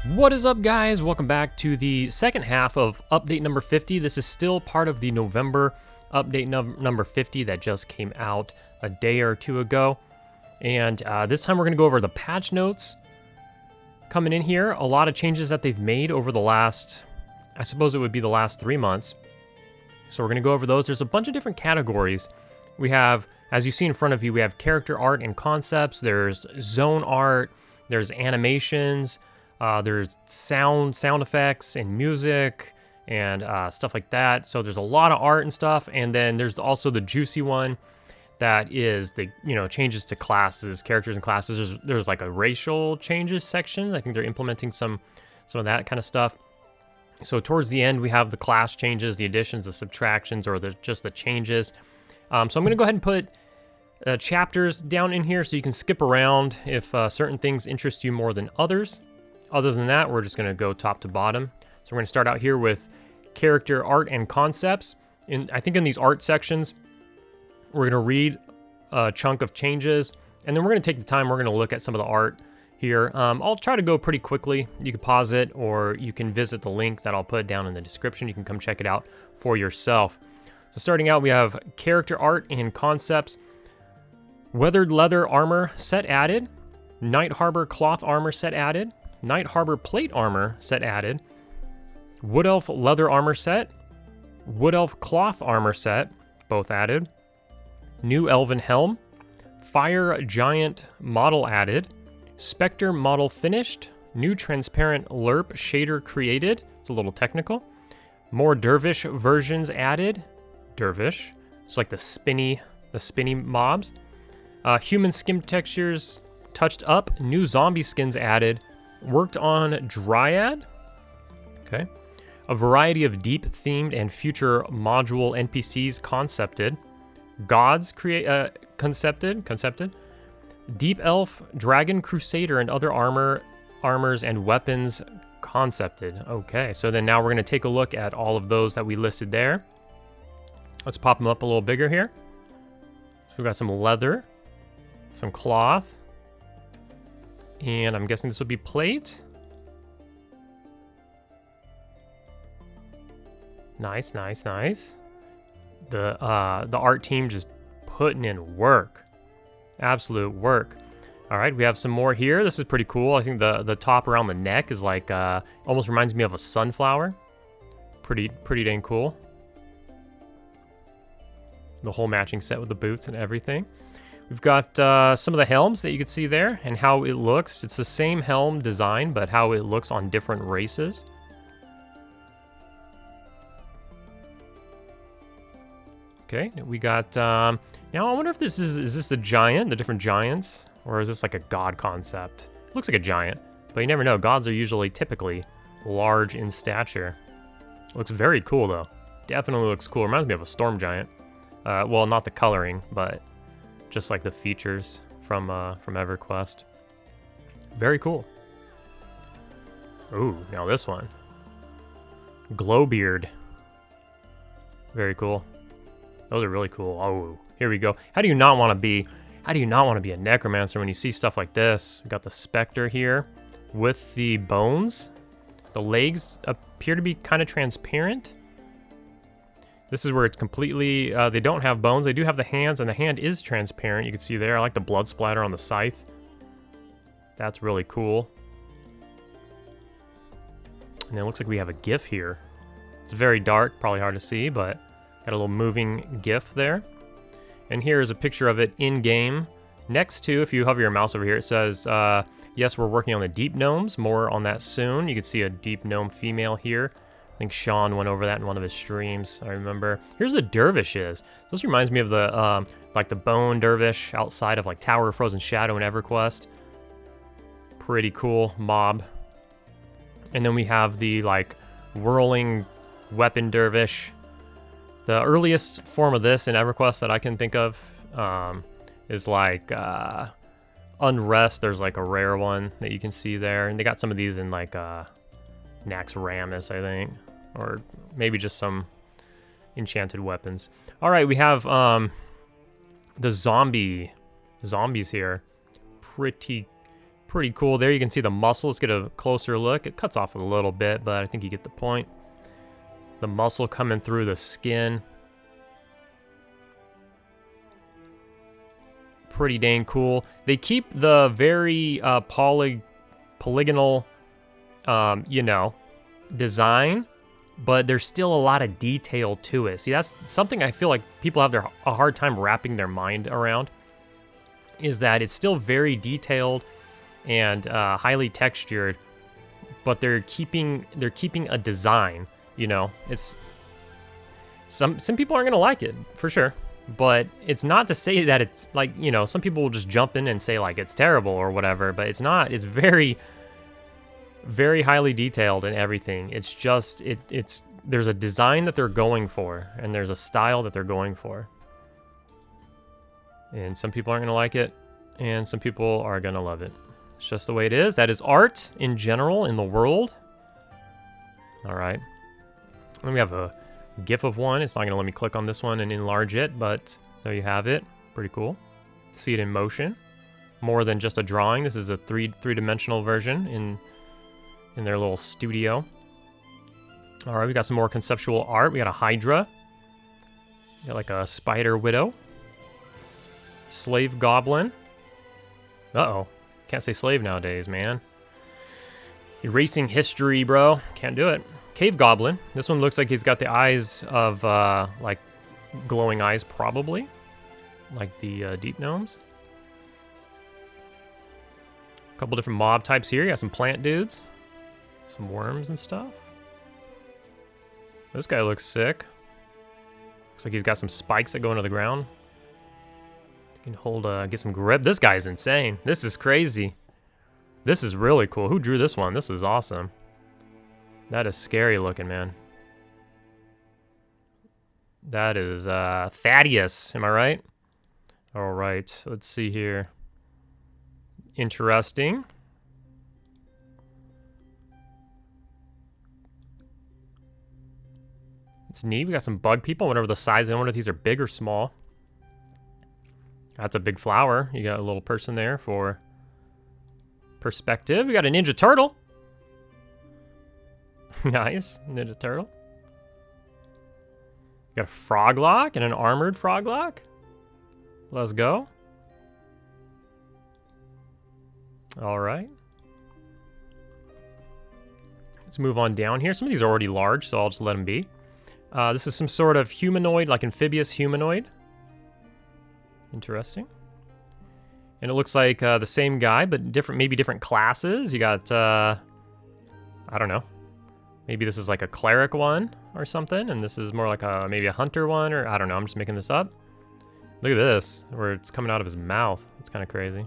What is up, guys? Welcome back to the second half of update number 50. This is still part of the November update number 50 that just came out a day or two ago. And this time we're going to go over the patch notes coming in here. A lot of changes that they've made over the last, I suppose it would be the last 3 months. So we're going to go over those. There's a bunch of different categories. We have, as you see in front of you, we have character art and concepts. There's zone art. There's animations. There's sound effects and music and stuff like that. So there's a lot of art and stuff. And then there's also the juicy one that is the, changes to classes, characters and classes. There's like a racial changes section. I think they're implementing some of that kind of stuff. So towards the end, we have the class changes, the additions, the subtractions, or just the changes. So I'm going to go ahead and put chapters down in here so you can skip around if certain things interest you more than others. Other than that, we're just going to go top to bottom. So we're going to start out here with character art and concepts. I think in these art sections, we're going to read a chunk of changes, and then we're going to take the time. We're going to look at some of the art here. I'll try to go pretty quickly. You can pause it, or you can visit the link that I'll put down in the description. You can come check it out for yourself. So starting out, we have character art and concepts. Weathered leather armor set added. Night Harbor cloth armor set added. Night Harbor plate armor set added. Wood Elf leather armor set. Wood Elf cloth armor set, both added. New Elven helm. Fire giant model added. Spectre model finished. New transparent lerp shader created. It's a little technical. More dervish versions added. Dervish. It's like the spinny mobs. Human skin textures touched up. New zombie skins added. Worked on Dryad. Okay. A variety of deep themed and future module NPCs concepted. Gods concepted. Deep Elf, Dragon Crusader, and other armors and weapons concepted. Okay, so then now we're going to take a look at all of those that we listed there. Let's pop them up a little bigger here. So we've got some leather, some cloth, and I'm guessing this would be plate. Nice. The art team just putting in work. Absolute work. All right, we have some more here. This is pretty cool. I think the top around the neck is like almost reminds me of a sunflower. Pretty dang cool. The whole matching set with the boots and everything. We've got some of the helms that you can see there and how it looks. It's the same helm design, but how it looks on different races. Okay, we got, now I wonder if is this the giant, the different giants, or is this like a god concept? It looks like a giant, but you never know. Gods are typically large in stature. Looks very cool though. Definitely looks cool. Reminds me of a storm giant. Well, not the coloring, but just like the features from EverQuest. Very cool. Ooh, now this one. Glowbeard. Very cool. Those are really cool. Oh, here we go. How do you not want to be a necromancer when you see stuff like this? We've got the Spectre here with the bones. The legs appear to be kind of transparent. This is where it's completely, they don't have bones. They do have the hands, and the hand is transparent. You can see there. I like the blood splatter on the scythe. That's really cool. And it looks like we have a GIF here. It's very dark, probably hard to see, but got a little moving GIF there. And here is a picture of it in-game. Next to, if you hover your mouse over here, it says, yes, we're working on the deep gnomes. More on that soon. You can see a deep gnome female here. I think Shawn went over that in one of his streams, I remember. Here's the dervishes. This reminds me of the like the bone dervish outside of like Tower of Frozen Shadow in EverQuest. Pretty cool mob. And then we have the like whirling weapon dervish. The earliest form of this in EverQuest that I can think of is like Unrest. There's like a rare one that you can see there. And they got some of these in like Naxxramas, I think. Or maybe just some enchanted weapons. All right, we have the zombies here. Pretty Pretty cool there. You can see the muscle. Let's get a closer look. It cuts off a little bit, but I think you get the point. The muscle coming through the skin. Pretty dang cool. They keep the very polygonal, you know, design, but there's still a lot of detail to it. See, that's something I feel like people have a hard time wrapping their mind around, is that it's still very detailed and highly textured, but they're keeping a design. You know, it's some people aren't gonna like it for sure. But it's not to say that it's like, you know, some people will just jump in and say like it's terrible or whatever, but it's not. It's very, very highly detailed and everything. It's just, there's a design that they're going for, and there's a style that they're going for. And some people aren't going to like it, and some people are going to love it. It's just the way it is. That is art in general in the world. All right. Then we have a GIF of one. It's not going to let me click on this one and enlarge it, but there you have it. Pretty cool. See it in motion. More than just a drawing. This is a three-dimensional version in their little studio. All right, we got some more conceptual art. We got a Hydra. We got like a Spider Widow. Slave Goblin. Uh-oh. Can't say slave nowadays, man. Erasing history, bro. Can't do it. Cave Goblin. This one looks like he's got the eyes of, like, glowing eyes, probably. Like the deep gnomes. A couple different mob types here. You got some plant dudes. Some worms and stuff. This guy looks sick. Looks like he's got some spikes that go into the ground. You can hold, get some grip. This guy's insane. This is crazy. This is really cool. Who drew this one? This is awesome. That is scary looking, man. That is Thaddeus, am I right? All right, let's see here. Interesting. It's neat. We got some bug people, whatever the size. I wonder if these are big or small. That's a big flower. You got a little person there for perspective. We got a Ninja Turtle. Nice, Ninja Turtle. You got a Froglock and an armored Froglock. Let's go. All right. Let's move on down here. Some of these are already large, so I'll just let them be. This is some sort of humanoid, like amphibious humanoid. Interesting. And it looks like the same guy, but different, maybe different classes. You got, I don't know. Maybe this is like a cleric one or something, and this is more like a maybe a hunter one, or I don't know. I'm just making this up. Look at this, where it's coming out of his mouth. It's kind of crazy.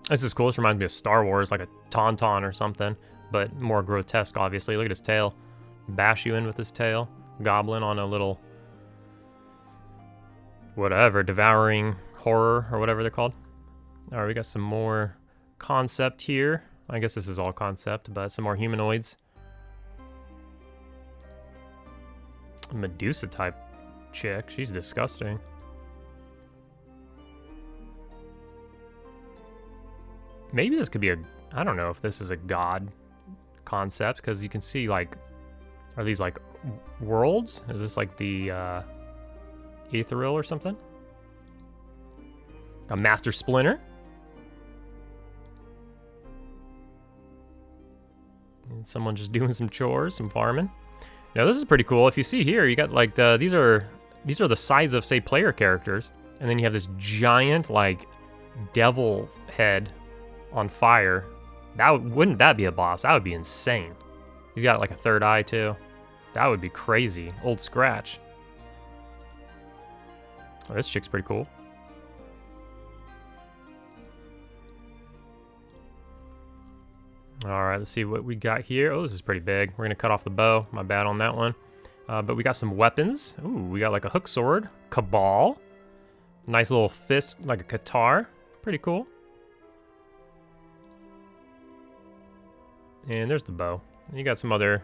This is cool. This reminds me of Star Wars, like a tauntaun or something, but more grotesque, obviously. Look at his tail. Bash you in with his tail. Goblin on a little, whatever, devouring horror or whatever they're called. All right, we got some more concept here. I guess this is all concept, but some more humanoids. Medusa type chick. She's disgusting. Maybe this could be a, I don't know if this is a god concept, because you can see like, are these like worlds? Is this like the ethereal or something? A Master Splinter. And someone just doing some chores, some farming. Now this is pretty cool. If you see here, you got like these are the size of, say, player characters, and then you have this giant like devil head on fire. Wouldn't that be a boss? That would be insane. He's got like a third eye too. That would be crazy. Old Scratch. Oh, this chick's pretty cool. All right, let's see what we got here. Oh, this is pretty big. We're gonna cut off the bow. My bad on that one. But we got some weapons. Ooh, we got like a hook sword. Cabal. Nice little fist, like a guitar. Pretty cool. And there's the bow. And you got some other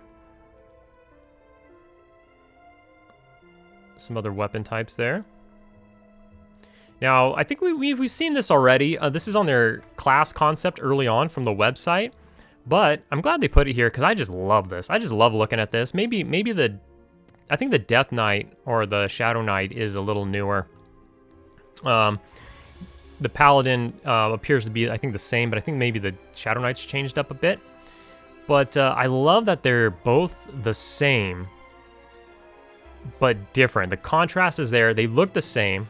weapon types there. Now, I think we've seen this already. This is on their class concept early on from the website, but I'm glad they put it here because I just love this. I just love looking at this. Maybe I think the Death Knight or the Shadow Knight is a little newer. The Paladin appears to be, I think, the same, but I think maybe the Shadow Knight's changed up a bit. But I love that they're both the same, but different. The contrast is there. They look the same,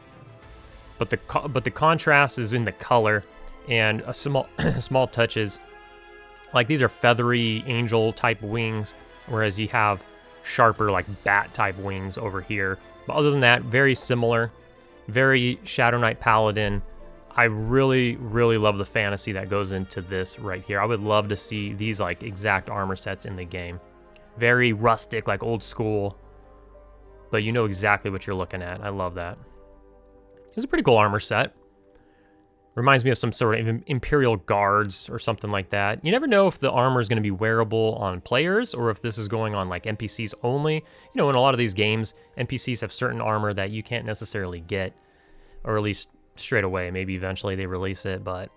but the contrast is in the color and a small touches. Like these are feathery angel type wings, whereas you have sharper like bat type wings over here. But other than that, very similar, very Shadow Knight Paladin. I really, really love the fantasy that goes into this right here. I would love to see these like exact armor sets in the game. Very rustic, like old school, but you know exactly what you're looking at. I love that. It's a pretty cool armor set. Reminds me of some sort of Imperial Guards or something like that. You never know if the armor is going to be wearable on players or if this is going on like NPCs only. You know, in a lot of these games, NPCs have certain armor that you can't necessarily get, or at least straight away. Maybe eventually they release it, but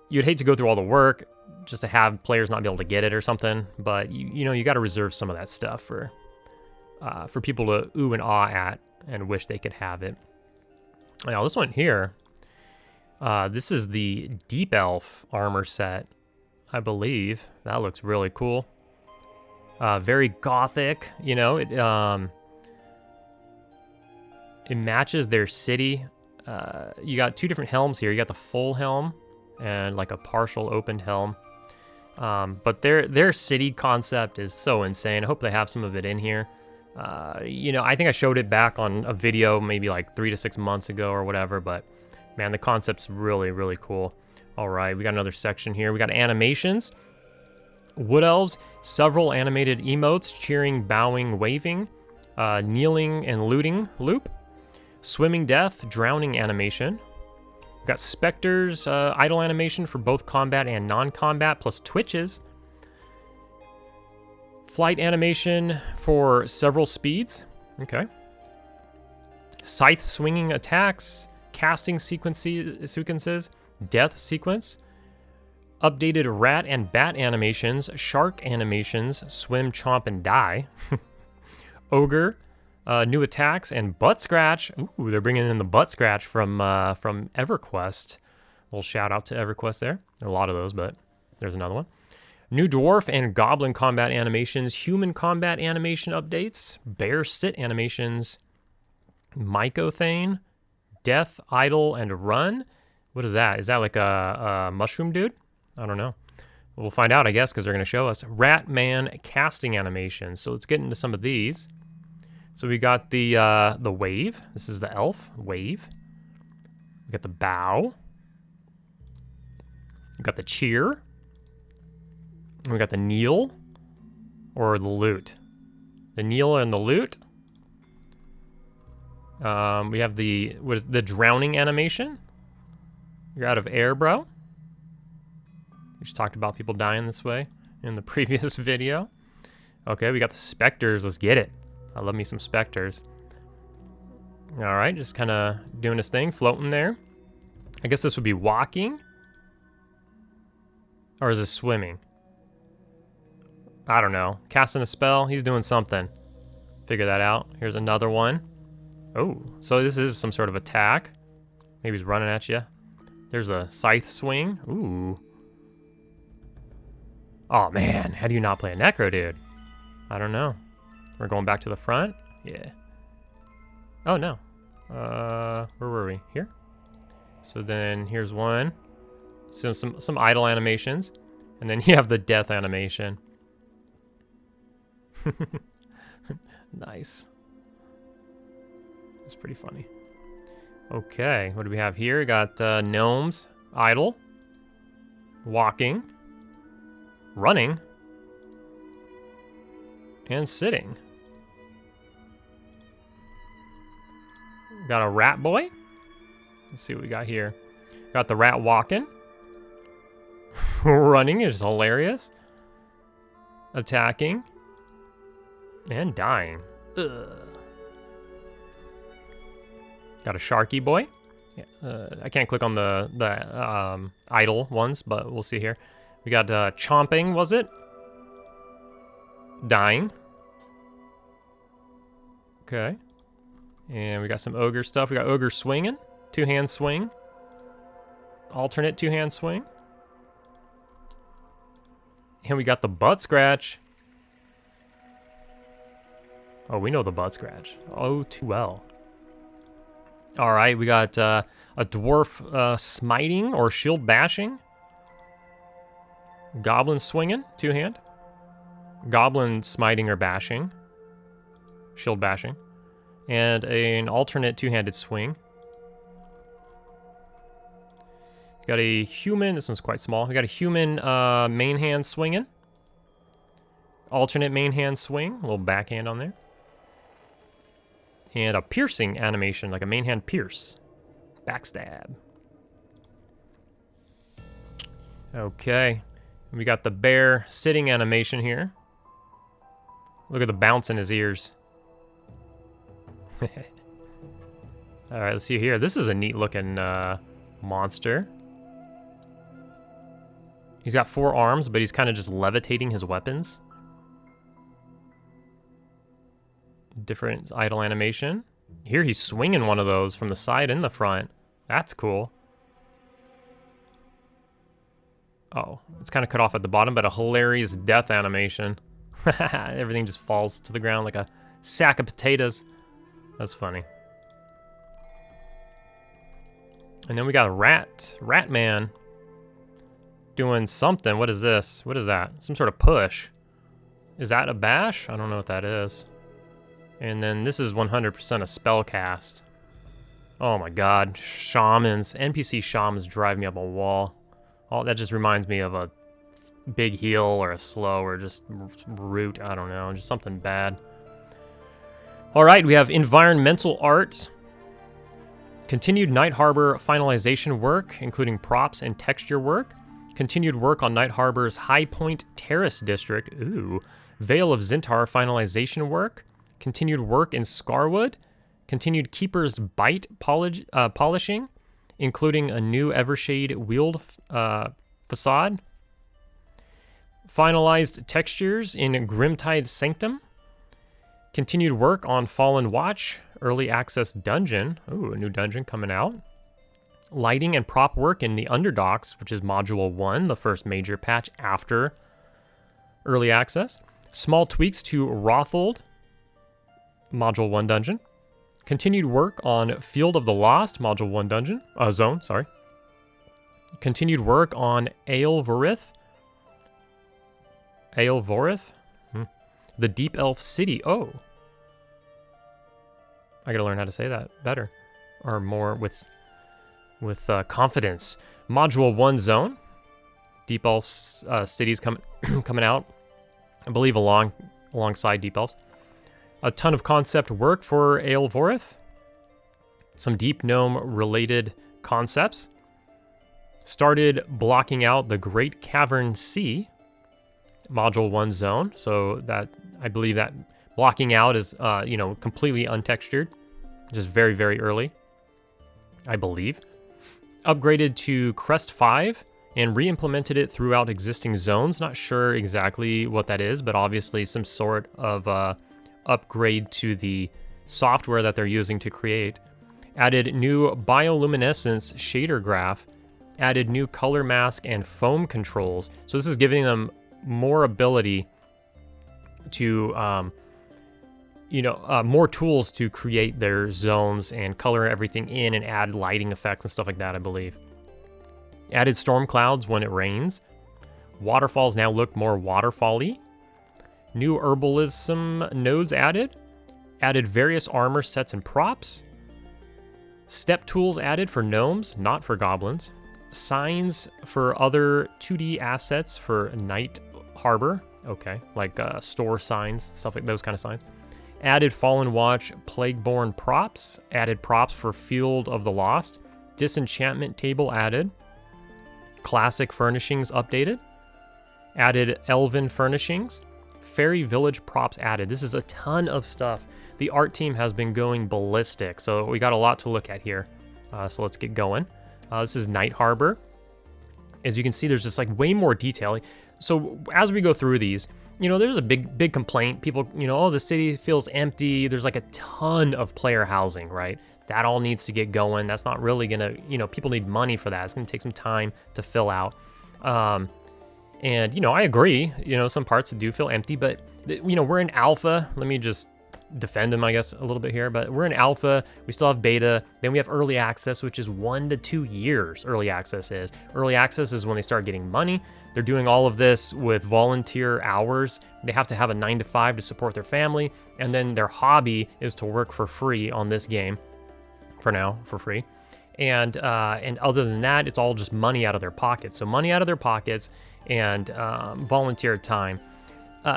you'd hate to go through all the work just to have players not be able to get it or something. But you know, you got to reserve some of that stuff for people to ooh and ah at and wish they could have it. Now this one here, this is the Deep Elf armor set, I believe. That looks really cool. Very gothic, you know. It matches their city. You got two different helms here. You got the full helm and like a partial opened helm. But their city concept is so insane. I hope they have some of it in here. You know, I think I showed it back on a video maybe like 3 to 6 months ago or whatever, but man, the concept's really, really cool. All right, we got another section here. We got animations. Wood Elves, several animated emotes, cheering, bowing, waving, kneeling and looting loop. Swimming death, drowning animation. We've got specters, idle animation for both combat and non-combat, plus twitches. Flight animation for several speeds. Okay. Scythe swinging attacks, casting sequences, death sequence. Updated rat and bat animations, shark animations, swim, chomp, and die. Ogre. New attacks and butt scratch. Ooh, they're bringing in the butt scratch from EverQuest. A little shout out to EverQuest there. There are a lot of those, but there's another one. New dwarf and goblin combat animations, human combat animation updates, bear sit animations, Mycothane, death, idle, and run. What is that? Is that like a mushroom dude? I don't know. We'll find out, I guess, because they're going to show us. Rat man casting animation. So let's get into some of these. So we got the wave. This is the elf wave. We got the bow. We got the cheer. And we got the kneel or the loot. The kneel and the loot. We have the drowning animation. You're out of air, bro. We just talked about people dying this way in the previous video. Okay, we got the specters. Let's get it. I love me some specters. All right, just kind of doing his thing, floating there. I guess this would be walking. Or is this swimming? I don't know. Casting a spell. He's doing something. Figure that out. Here's another one. Oh, so this is some sort of attack. Maybe he's running at you. There's a scythe swing. Ooh. Oh, man. How do you not play a necro, dude? I don't know. We're going back to the front? Yeah. Oh, no. Where were we? Here? So then here's one. So some idle animations. And then you have the death animation. Nice. It's pretty funny. Okay, what do we have here? We got gnomes, idle, walking, running, and sitting. Got a rat boy. Let's see what we got here. Got the rat walking. Running is hilarious. Attacking. And dying. Ugh. Got a Sharky boy. Yeah, I can't click on the idle ones, but we'll see here. We got chomping, was it? Dying. Okay. And we got some ogre stuff. We got ogre swinging. 2-hand swing. Alternate 2-hand swing. And we got the butt scratch. Oh, we know the butt scratch. Oh, too well. All right, we got a dwarf smiting or shield bashing. Goblin swinging, 2-hand. Goblin smiting or bashing. Shield bashing. And an alternate 2-handed swing. Got a human, this one's quite small. We got a human main hand swinging. Alternate main hand swing, a little backhand on there. And a piercing animation, like a main hand pierce. Backstab. Okay. We got the bear sitting animation here. Look at the bounce in his ears. Alright, let's see here. This is a neat looking monster. He's got 4 arms, but he's kind of just levitating his weapons. Different idle animation. Here he's swinging one of those from the side and the front. That's cool. Oh, it's kind of cut off at the bottom, but a hilarious death animation. Everything just falls to the ground like a sack of potatoes. That's funny. And then we got a Rat Man doing something. What is this? What is that? Some sort of push. Is that a bash? I don't know what that is. And then this is 100% a spell cast. Oh my god. Shamans. NPC shamans drive me up a wall. Oh, that just reminds me of a big heal or a slow or just root. I don't know. Just something bad. Alright, we have environmental art. Continued Night Harbor finalization work, including props and texture work. Continued work on Night Harbor's High Point Terrace District. Ooh. Vale of Zintar finalization work. Continued work in Scarwood. Continued Keeper's Bite polishing, including a new Evershade wheeled facade. Finalized textures in Grimtide Sanctum. Continued work on Fallen Watch, early access dungeon. Ooh, a new dungeon coming out. Lighting and prop work in the Underdocks, which is Module 1, the first major patch after early access. Small tweaks to Rothold, Module 1 dungeon. Continued work on Field of the Lost, Module 1 dungeon, zone, sorry. Continued work on Aelvorith. The Deep Elf City. Oh. I gotta learn how to say that better. Or more with confidence. Module 1 zone. Deep Elf's cities coming out. I believe alongside Deep Elves. A ton of concept work for Aelvorith. Some Deep Gnome related concepts. Started blocking out the Great Cavern Sea. Module 1 zone. So that, I believe that blocking out is, completely untextured. Just very, very early. I believe. Upgraded to Crest 5 and re-implemented it throughout existing zones. Not sure exactly what that is, but obviously some sort of upgrade to the software that they're using to create. Added new bioluminescence shader graph. Added new color mask and foam controls. So this is giving them more ability to, more tools to create their zones and color everything in and add lighting effects and stuff like that, I believe. Added storm clouds when it rains. Waterfalls now look more waterfall-y. New herbalism nodes added. Added various armor sets and props. Step tools added for gnomes, not for goblins. Signs for other 2D assets for Night Harbor. Okay, like store signs, stuff like those kind of signs. Added Fallen Watch Plagueborn props. Added props for Field of the Lost. Disenchantment table added. Classic furnishings updated. Added Elven furnishings. fairy village props added. This is a ton of stuff. The art team has been going ballistic, so we got a lot to look at here. So let's get going. This is Night Harbor. As you can see, there's just like way more detail. So as we go through these, you know, there's a big complaint. People, you know, oh, the city feels empty. There's like a ton of player housing, right? That all needs to get going. That's not really gonna, you know, people need money for that. It's gonna take some time to fill out. And, you know, I agree, you know, some parts do feel empty, but, you know, we're in alpha. Let me just defend them, I guess, a little bit here, but we're in alpha. We still have beta. Then we have early access, which is 1 to 2 years. Early access is when they start getting money. They're doing all of this with volunteer hours. They have to have a 9 to 5 to support their family. And then their hobby is to work for free on this game for now, for free. And other than that, it's all just money out of their pockets. So money out of their pockets and volunteer time.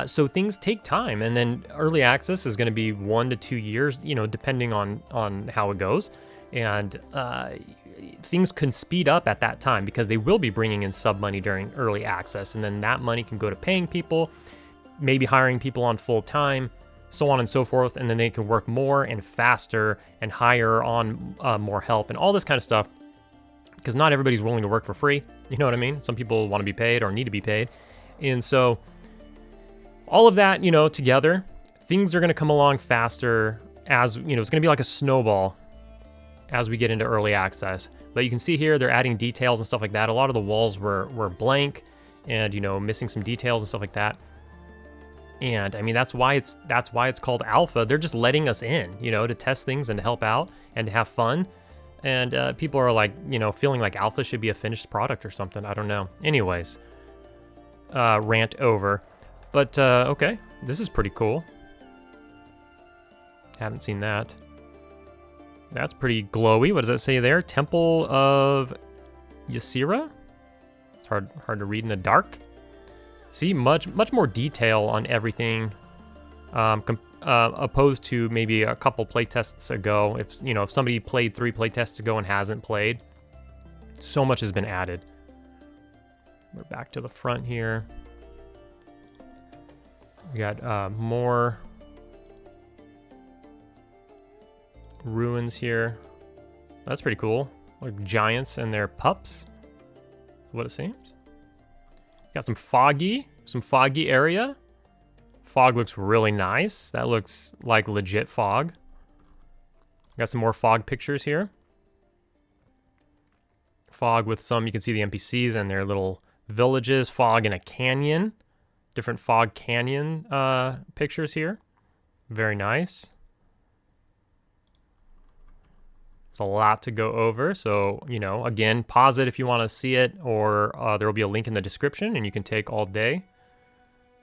So things take time, and then early access is going to be 1 to 2 years, you know, depending on how it goes. And things can speed up at that time because they will be bringing in sub money during early access, and then that money can go to paying people, maybe hiring people on full time, so on and so forth, and then they can work more and faster and hire on more help and all this kind of stuff, because not everybody's willing to work for free. You know what I mean? Some people want to be paid or need to be paid. And so all of that, you know, together, things are going to come along faster as, you know, it's going to be like a snowball as we get into early access. But you can see here, they're adding details and stuff like that. A lot of the walls were blank and, you know, missing some details and stuff like that. And I mean, that's why it's called alpha. They're just letting us in, you know, to test things and to help out and to have fun. And people are like, you know, feeling like alpha should be a finished product or something. I don't know. Anyways, rant over. But okay, this is pretty cool. Haven't seen that. That's pretty glowy. What does that say there? Temple of Ysera? It's hard to read in the dark. See, much more detail on everything, opposed to maybe a couple playtests ago. If somebody played 3 playtests ago and hasn't played, so much has been added. We're back to the front here. We got more ruins here. That's pretty cool. Like giants and their pups, what it seems. Got some foggy area. Fog looks really nice. That looks like legit fog. Got some more fog pictures here. Fog with some, you can see the NPCs and their little villages. Fog in a canyon. Different fog canyon pictures here. Very nice. It's a lot to go over, so, you know, again, pause it if you want to see it, or there will be a link in the description, and you can take all day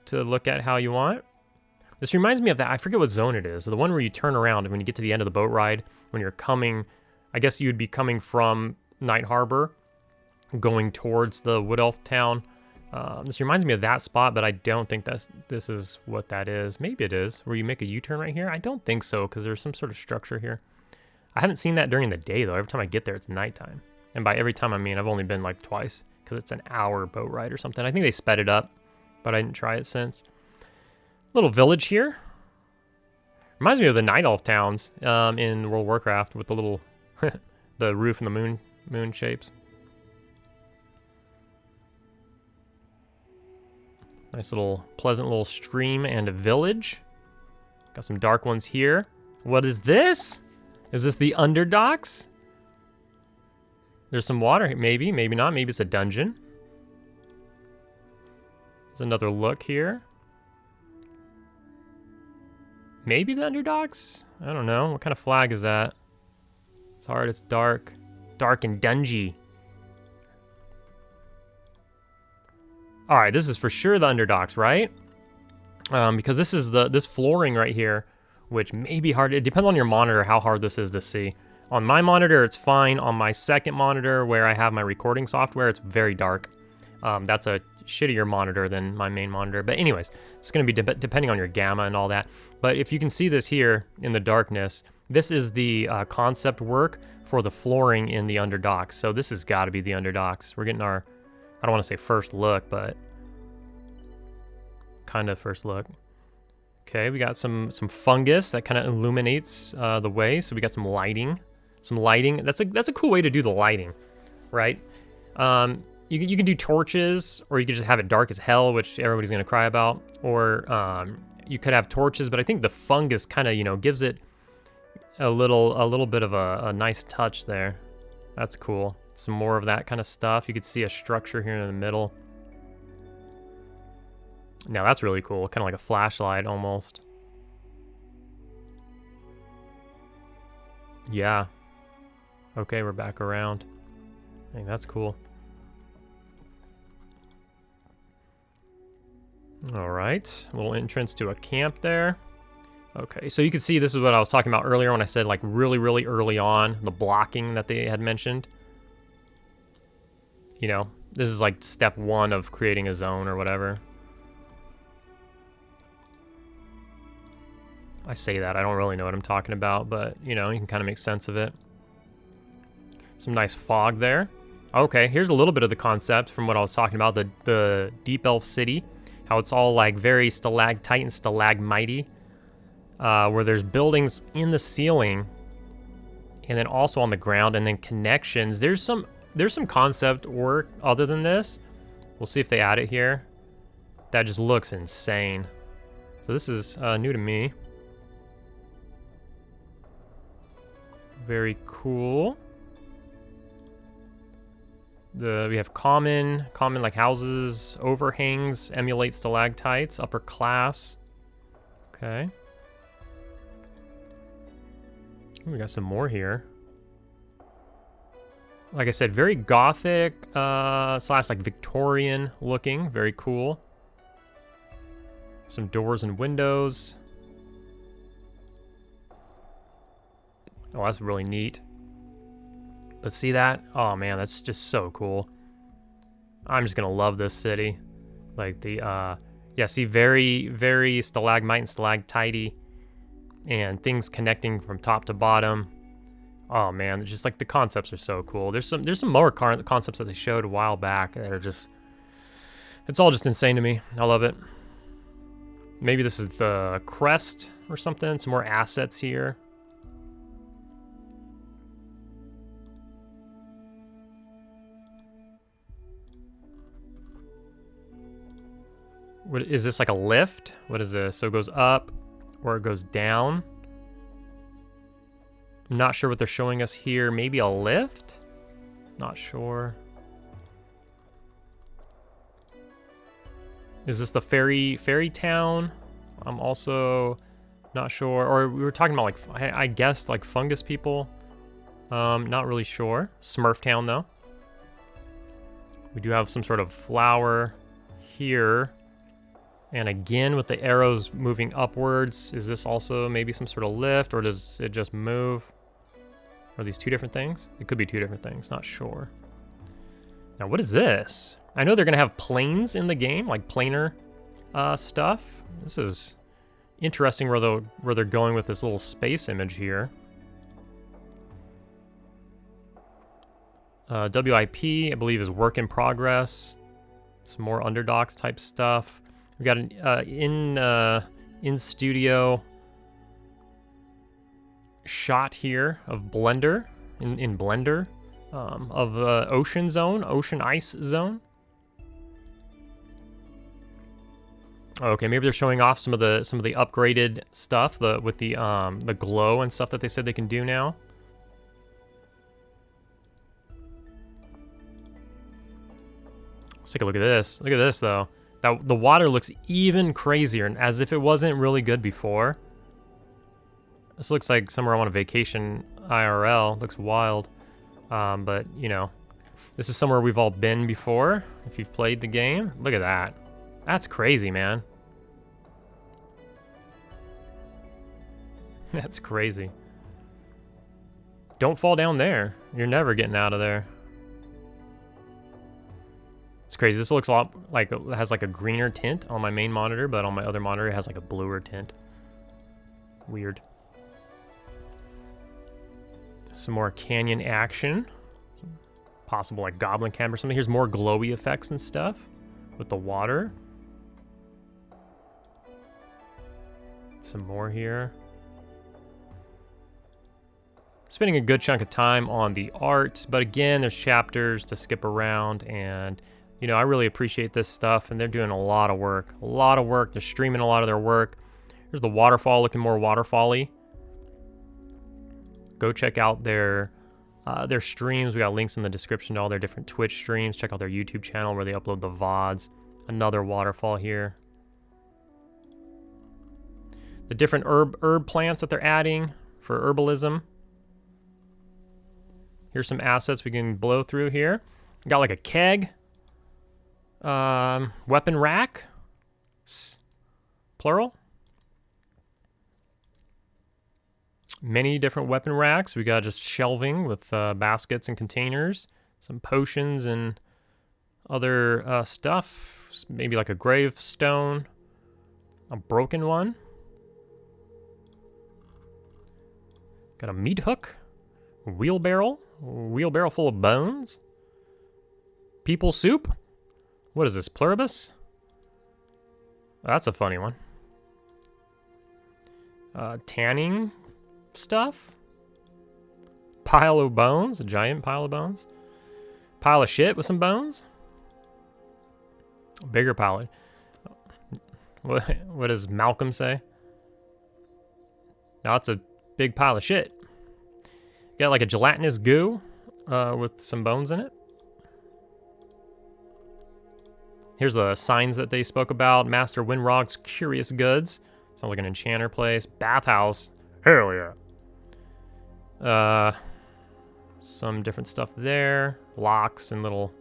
to look at how you want. This reminds me of that, I forget what zone it is, the one where you turn around and when you get to the end of the boat ride, when you're coming, I guess you'd be coming from Night Harbor, going towards the Wood Elf town. This reminds me of that spot, but I don't think this is what that is. Maybe it is, where you make a U-turn right here. I don't think so, because there's some sort of structure here. I haven't seen that during the day, though. Every time I get there, it's nighttime. And by every time, I mean I've only been like twice, because it's an hour boat ride or something. I think they sped it up, but I didn't try it since. Little village here. Reminds me of the Night Elf towns in World of Warcraft with the little, the roof and the moon shapes. Nice little, pleasant little stream and a village. Got some dark ones here. What is this? Is this the Underdocks? There's some water, maybe not. Maybe it's a dungeon. There's another look here. Maybe the Underdocks? I don't know. What kind of flag is that? It's hard, it's dark. Dark and dungy. All right, this is for sure the Underdocks, right? Because this is this flooring right here, which may be hard. It depends on your monitor how hard this is to see. On my monitor, it's fine. On my second monitor, where I have my recording software, it's very dark. That's a shittier monitor than my main monitor. But anyways, it's going to be depending on your gamma and all that. But if you can see this here in the darkness, this is the concept work for the flooring in the Underdocks. So this has got to be the Underdocks. We're getting our, I don't want to say first look, but kind of first look. Okay, we got some fungus that kind of illuminates the way. So we got some lighting. That's a cool way to do the lighting, right? You can do torches, or you could just have it dark as hell, which everybody's gonna cry about. Or you could have torches, but I think the fungus kind of, you know, gives it a little bit of a nice touch there. That's cool. Some more of that kind of stuff. You could see a structure here in the middle. Now that's really cool, kind of like a flashlight almost. Yeah. Okay, we're back around. I think that's cool. All right, a little entrance to a camp there. Okay, so you can see this is what I was talking about earlier when I said like really early on, the blocking that they had mentioned. You know, this is like step 1 of creating a zone or whatever. I say that, I don't really know what I'm talking about, but you know, you can kind of make sense of it. Some nice fog there. Okay, here's a little bit of the concept from what I was talking about, the Deep Elf City. How it's all like very stalactite and stalagmite, where there's buildings in the ceiling and then also on the ground, and then connections. There's some concept work other than this. We'll see if they add it here. That just looks insane. So this is new to me. Very cool. We have common like houses, overhangs, emulate stalactites, upper class. Okay. We got some more here. Like I said, very gothic / like Victorian looking, very cool. Some doors and windows. Oh, that's really neat. But see that? Oh man, that's just so cool. I'm just gonna love this city. Like the, yeah, see, very stalagmite and stalactite, and things connecting from top to bottom. Oh man, just like the concepts are so cool. There's some more concepts that they showed a while back that are just, it's all just insane to me. I love it. Maybe this is the crest or something. Some more assets here. What is this, like a lift? What is this? So it goes up or it goes down. I'm not sure what they're showing us here. Maybe a lift? Not sure. Is this the fairy town? I'm also not sure. Or we were talking about like, I guess like fungus people. Not really sure. Smurf town though. We do have some sort of flower here. And again, with the arrows moving upwards, is this also maybe some sort of lift, or does it just move? Are these two different things? It could be two different things, not sure. Now, what is this? I know they're gonna have planes in the game, like planar stuff. This is interesting where they're going with this little space image here. WIP, I believe, is work in progress. Some more Underdocs type stuff. We got an in studio shot here of Blender in Blender of Ocean Ice Zone. Okay, maybe they're showing off some of the upgraded stuff, with the glow and stuff that they said they can do now. Let's take a look at this. Look at this though. The water looks even crazier, and as if it wasn't really good before. This looks like somewhere I want a vacation IRL. Looks wild. But, you know, this is somewhere we've all been before, if you've played the game. Look at that. That's crazy, man. That's crazy. Don't fall down there. You're never getting out of there. It's crazy. This looks a lot like it has like a greener tint on my main monitor, but on my other monitor it has like a bluer tint. Weird. Some more canyon action. Some possible like Goblin camp or something. Here's more glowy effects and stuff with the water. Some more here. Spending a good chunk of time on the art, but again, there's chapters to skip around, and you know, I really appreciate this stuff, and they're doing a lot of work. A lot of work. They're streaming a lot of their work. Here's the waterfall looking more waterfall-y. Go check out their streams. We got links in the description to all their different Twitch streams. Check out their YouTube channel where they upload the VODs. Another waterfall here. The different herb plants that they're adding for herbalism. Here's some assets we can blow through here. Got like a keg. Weapon rack. Plural. Many different weapon racks. We got just shelving with baskets and containers. Some potions and other stuff. Maybe like a gravestone. A broken one. Got a meat hook. Wheelbarrow full of bones. People soup. What is this, pluribus? That's a funny one. Tanning stuff. Pile of bones, a giant pile of bones. Pile of shit with some bones. A bigger pile. What does Malcolm say? Now it's a big pile of shit. Got like a gelatinous goo with some bones in it. Here's the signs that they spoke about. Master Winrock's Curious Goods. Sounds like an enchanter place. Bathhouse. Hell yeah. Some different stuff there. Locks and little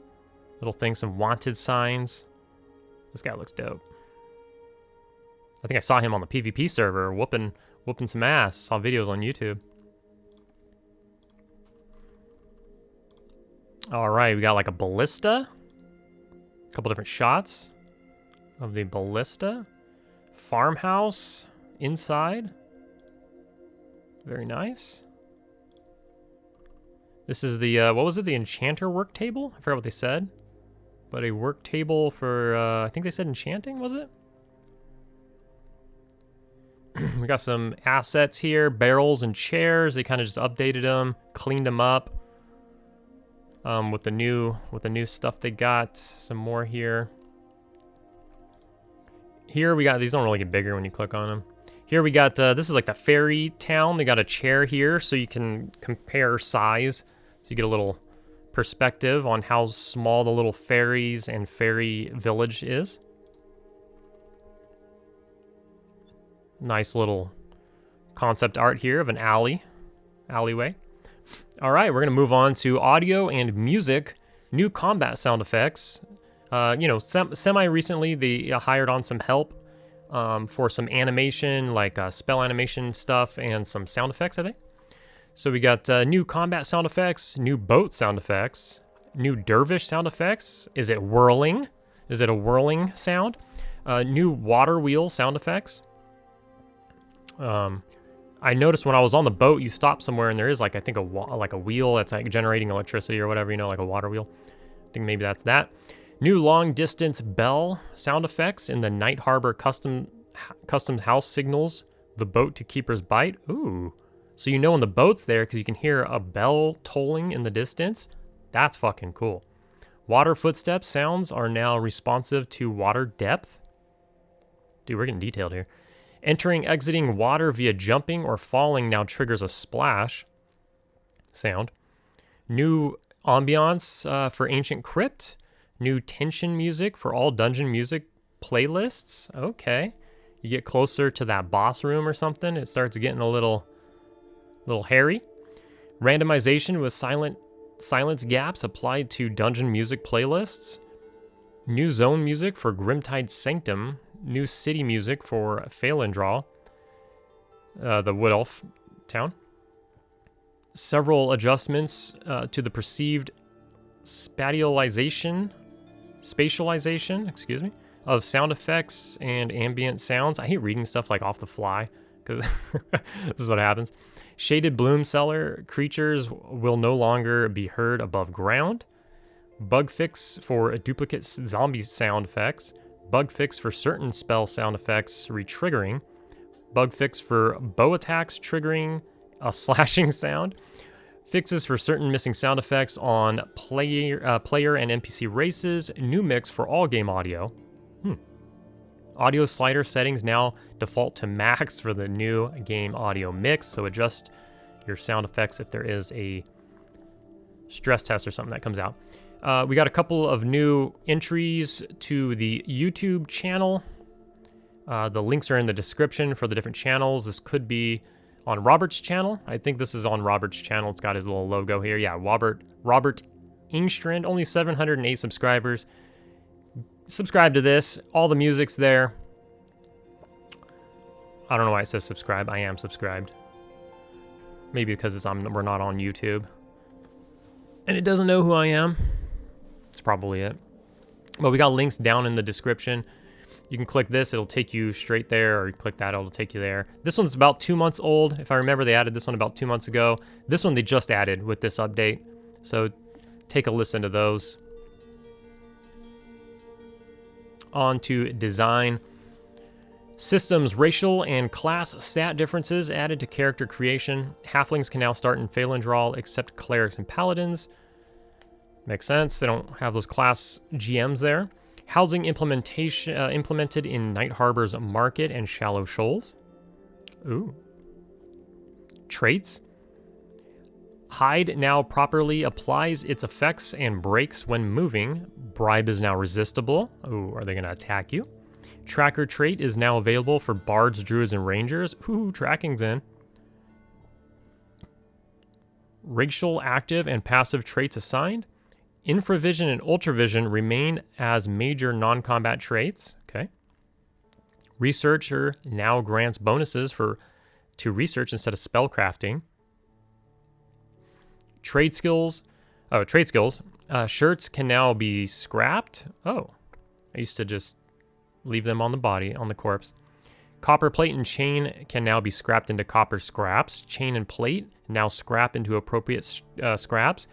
things. Some wanted signs. This guy looks dope. I think I saw him on the PvP server whooping some ass. Saw videos on YouTube. All right, we got like a ballista. A couple different shots of the ballista. Farmhouse inside. Very nice. This is the, what was it? The enchanter work table? I forgot what they said. But a work table for, I think they said enchanting, was it? We got some assets here. Barrels and chairs. They kind of just updated them, cleaned them up. With the new stuff they got. Some more here. Here we got, these don't really get bigger when you click on them. Here we got, this is like the fairy town. They got a chair here so you can compare size. So you get a little perspective on how small the little fairies and fairy village is. Nice little concept art here of an alleyway. All right, we're gonna move on to audio and music. New combat sound effects. You know, semi-recently they hired on some help for some animation, like spell animation stuff and some sound effects, I think. So we got new combat sound effects, new boat sound effects, new dervish sound effects. Is it whirling? Is it a whirling sound? New water wheel sound effects. I noticed when I was on the boat, you stop somewhere and there is like, I think like a wheel that's like generating electricity or whatever, you know, like a water wheel. I think maybe that's that. New long distance bell sound effects in the Night Harbor custom house signals the boat to keeper's bite. Ooh. So you know when the boat's there because you can hear a bell tolling in the distance. That's fucking cool. Water footsteps sounds are now responsive to water depth. Dude, we're getting detailed here. Entering, exiting water via jumping or falling now triggers a splash sound. New ambiance for Ancient Crypt. New tension music for all dungeon music playlists. Okay. You get closer to that boss room or something, it starts getting a little hairy. Randomization with silence gaps applied to dungeon music playlists. New zone music for Grimtide Sanctum. New city music for Phalandraw, the Wood Elf town. Several adjustments to the perceived spatialization, excuse me, of sound effects and ambient sounds. I hate reading stuff like off the fly because this is what happens. Shaded bloom cellar creatures will no longer be heard above ground. Bug fix for duplicate zombie sound effects. Bug fix for certain spell sound effects retriggering. Bug fix for bow attacks triggering a slashing sound. Fixes for certain missing sound effects on player and NPC races. New mix for all game audio. Audio slider settings now default to max for the new game audio mix, so adjust your sound effects if there is a stress test or something that comes out. We got a couple of new entries to the YouTube channel. The links are in the description for the different channels. This could be on Robert's channel. I think this is on Robert's channel. It's got his little logo here. Yeah, Robert Engstrand, only 708 subscribers. Subscribe to this. All the music's there. I don't know why it says subscribe. I am subscribed. Maybe because we're not on YouTube. And it doesn't know who I am. That's probably it. But we got links down in the description. You can click this, it'll take you straight there, or you click that, it'll take you there. This one's about 2 months old. If I remember, they added this one about 2 months ago. This one they just added with this update. So take a listen to those. On to design. Systems, racial and class stat differences added to character creation. Halflings can now start in Phalandrawl except clerics and paladins. Makes sense. They don't have those class GMs there. Housing implementation implemented in Night Harbor's Market and Shallow Shoals. Ooh. Traits. Hide now properly applies its effects and breaks when moving. Bribe is now resistible. Ooh, are they going to attack you? Tracker trait is now available for bards, druids, and rangers. Ooh, tracking's in. Racial active and passive traits assigned. Infravision and ultravision remain as major non-combat traits. Okay. Researcher now grants bonuses to research instead of spellcrafting. Trade skills. Oh, trade skills. Shirts can now be scrapped. Oh, I used to just leave them on the body, on the corpse. Copper plate and chain can now be scrapped into copper scraps. Chain and plate now scrap into appropriate scraps.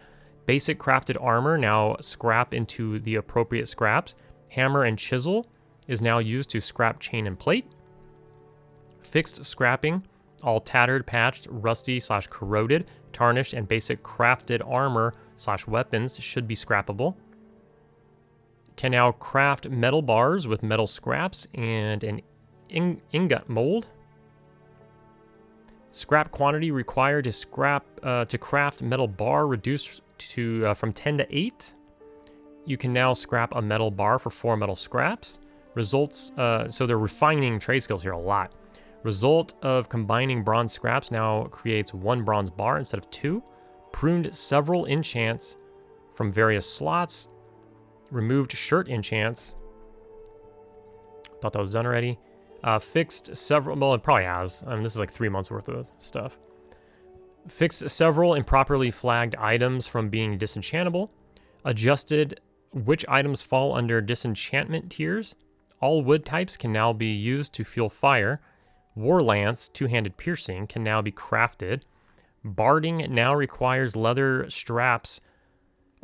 Basic crafted armor now scrap into the appropriate scraps. Hammer and chisel is now used to scrap chain and plate. Fixed scrapping, all tattered, patched, rusty / corroded, tarnished, and basic crafted armor / weapons should be scrappable. Can now craft metal bars with metal scraps and an ingot mold. Scrap quantity required to craft metal bar reduced to from 10 to 8. You can now scrap a metal bar for 4 metal scraps. Results, so they're refining trade skills here a lot. Result of combining bronze scraps now creates 1 bronze bar instead of 2. Pruned several enchants from various slots. Removed shirt enchants. Thought that was done already. Fixed several, well, it probably has. I mean, this is like 3 months worth of stuff. Fixed several improperly flagged items from being disenchantable. Adjusted which items fall under disenchantment tiers. All wood types can now be used to fuel fire. War Lance, two-handed piercing, can now be crafted. Barding now requires leather straps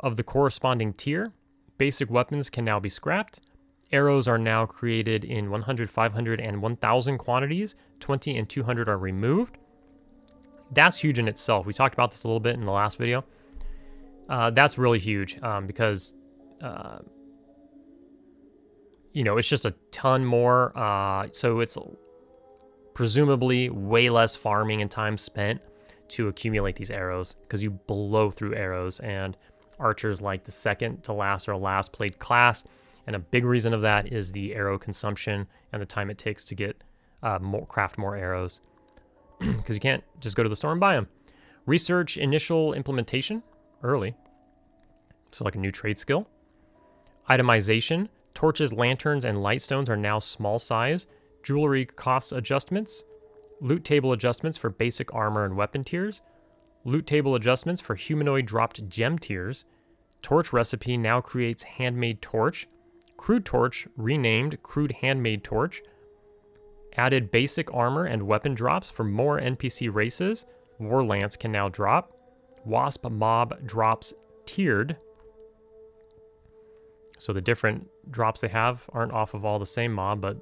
of the corresponding tier. Basic weapons can now be scrapped. Arrows are now created in 100, 500, and 1,000 quantities. 20 and 200 are removed. That's huge in itself. We talked about this a little bit in the last video. That's really huge because, you know, it's just a ton more. So it's presumably way less farming and time spent to accumulate these arrows because you blow through arrows, and archers like the second to last or last played class. And a big reason of that is the arrow consumption and the time it takes to get craft more arrows. Because you can't just go to the store and buy them. Research initial implementation early. So like a new trade skill. Itemization. Torches, lanterns, and light stones are now small size. Jewelry cost adjustments. Loot table adjustments for basic armor and weapon tiers. Loot table adjustments for humanoid dropped gem tiers. Torch recipe now creates handmade torch. Crude torch renamed crude handmade torch. Added basic armor and weapon drops for more NPC races. War Lance can now drop. Wasp mob drops tiered. So the different drops they have aren't off of all the same mob, but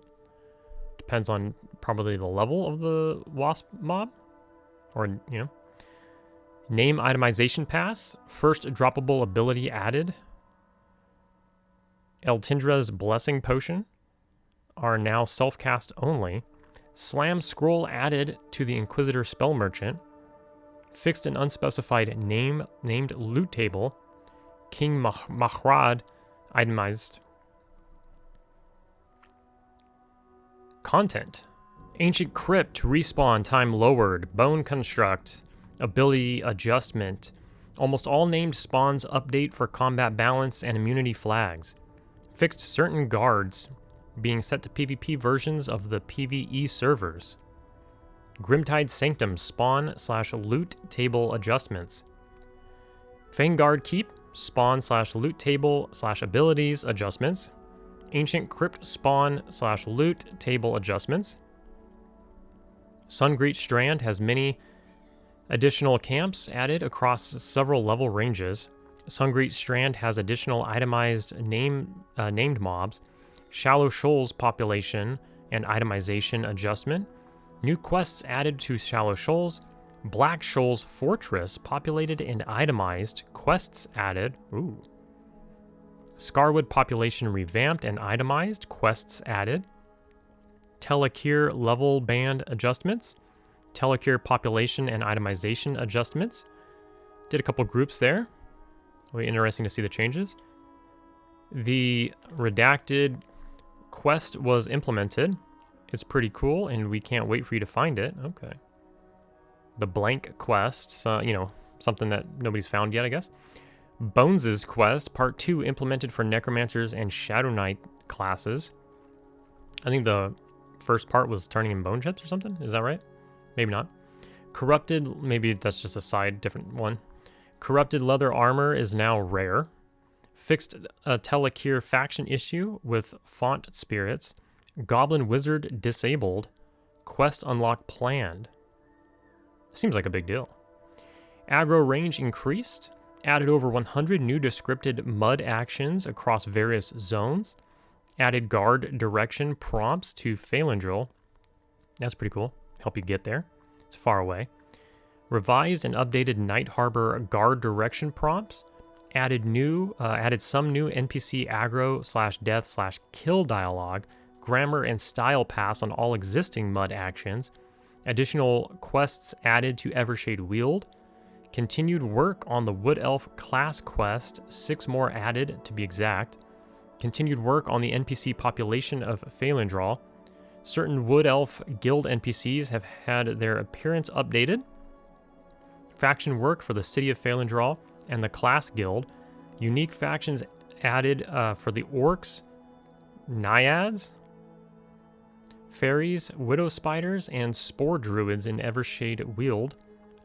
depends on probably the level of the wasp mob, or, you know. Name itemization pass, first droppable ability added. Eltindra's blessing potion are now self-cast only. Slam scroll added to the Inquisitor spell merchant. Fixed and unspecified named loot table. King Mahrad itemized. Content. Ancient Crypt respawn time lowered. Bone construct. Ability adjustment. Almost all named spawns update for combat balance and immunity flags. Fixed certain guards being set to PvP versions of the PvE servers. Grimtide Sanctum spawn/loot table adjustments. Fangard Keep spawn/loot table/abilities adjustments. Ancient Crypt spawn/loot table adjustments. Sungreet Strand has many additional camps added across several level ranges. Sungreet Strand has additional itemized named mobs. Shallow Shoals population and itemization adjustment. New quests added to Shallow Shoals. Black Shoals Fortress populated and itemized. Quests added. Ooh. Scarwood population revamped and itemized. Quests added. Telekir level band adjustments. Telekir population and itemization adjustments. Did a couple groups there. Really interesting to see the changes. The redacted quest was implemented. It's pretty cool, and we can't wait for you to find it. Okay. The blank quest, so, you know, something that nobody's found yet, I guess. Bones' quest, part 2, implemented for Necromancers and Shadow Knight classes. I think the first part was turning in bone chips or something. Is that right? Maybe not. Corrupted, maybe that's just a side, different one. Corrupted leather armor is now rare. Fixed a Telekir faction issue with font spirits. Goblin wizard disabled. Quest unlock planned. Seems like a big deal. Aggro range increased. Added over 100 new descripted mud actions across various zones. Added guard direction prompts to Phalendril. That's pretty cool. Help you get there. It's far away. Revised and updated Night Harbor guard direction prompts. Added some new NPC aggro/death/kill dialogue, grammar and style pass on all existing mud actions. Additional quests added to Evershade Wield. Continued work on the Wood Elf class quest, 6 more added to be exact. Continued work on the NPC population of Phalendril. Certain Wood Elf guild NPCs have had their appearance updated. Faction work for the City of Phalendril and the Class Guild. Unique factions added for the Orcs, Naiads, Fairies, Widow Spiders, and Spore Druids in Evershade Wield.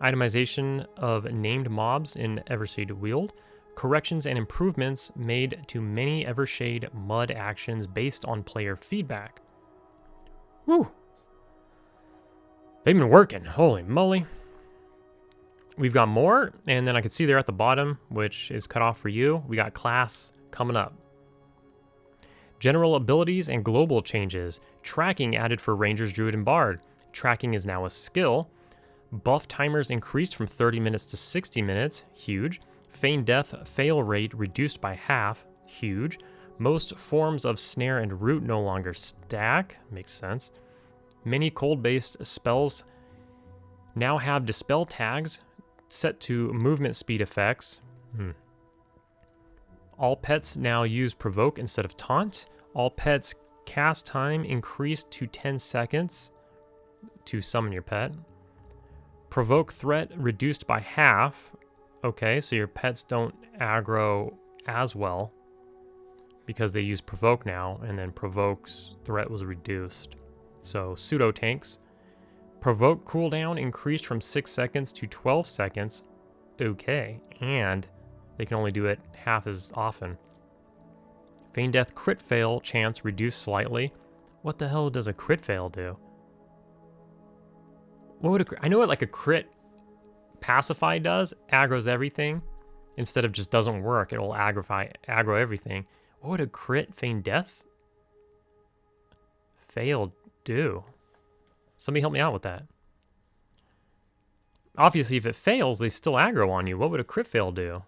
Itemization of named mobs in Evershade Wield. Corrections and improvements made to many Evershade mud actions based on player feedback. Woo! They've been working. Holy moly. We've got more, and then I can see there at the bottom, which is cut off for you, we got class coming up. General abilities and global changes. Tracking added for Rangers, Druid, and Bard. Tracking is now a skill. Buff timers increased from 30 minutes to 60 minutes. Huge. Feign death fail rate reduced by half. Huge. Most forms of snare and root no longer stack. Makes sense. Many cold-based spells now have dispel tags set to movement speed effects. All pets now use provoke instead of taunt. All pets cast time increased to 10 seconds to summon your pet. Provoke threat reduced by half. Okay, so your pets don't aggro as well because they use provoke now, and then provoke's threat was reduced. So pseudo tanks. Provoke cooldown increased from 6 seconds to 12 seconds. Okay, and they can only do it half as often. Feign death crit fail chance reduced slightly. What the hell does a crit fail do? What would I know what like a crit pacify does? Aggro's everything. Instead of just doesn't work, it'll aggro everything. What would a crit feign death fail do? Somebody help me out with that. Obviously, if it fails, they still aggro on you. What would a crit fail do?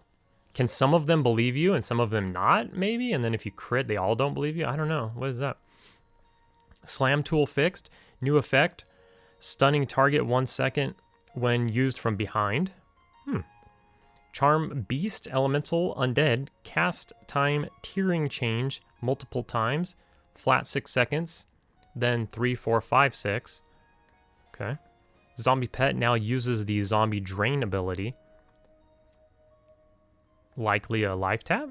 Can some of them believe you and some of them not, maybe? And then if you crit, they all don't believe you? I don't know. What is that? Slam tool fixed. New effect. Stunning target 1 second when used from behind. Charm beast, elemental, undead. Cast time tiering change multiple times. Flat 6 seconds. Then 3, 4, 5, 6. Okay. Zombie pet now uses the zombie drain ability. Likely a life tap.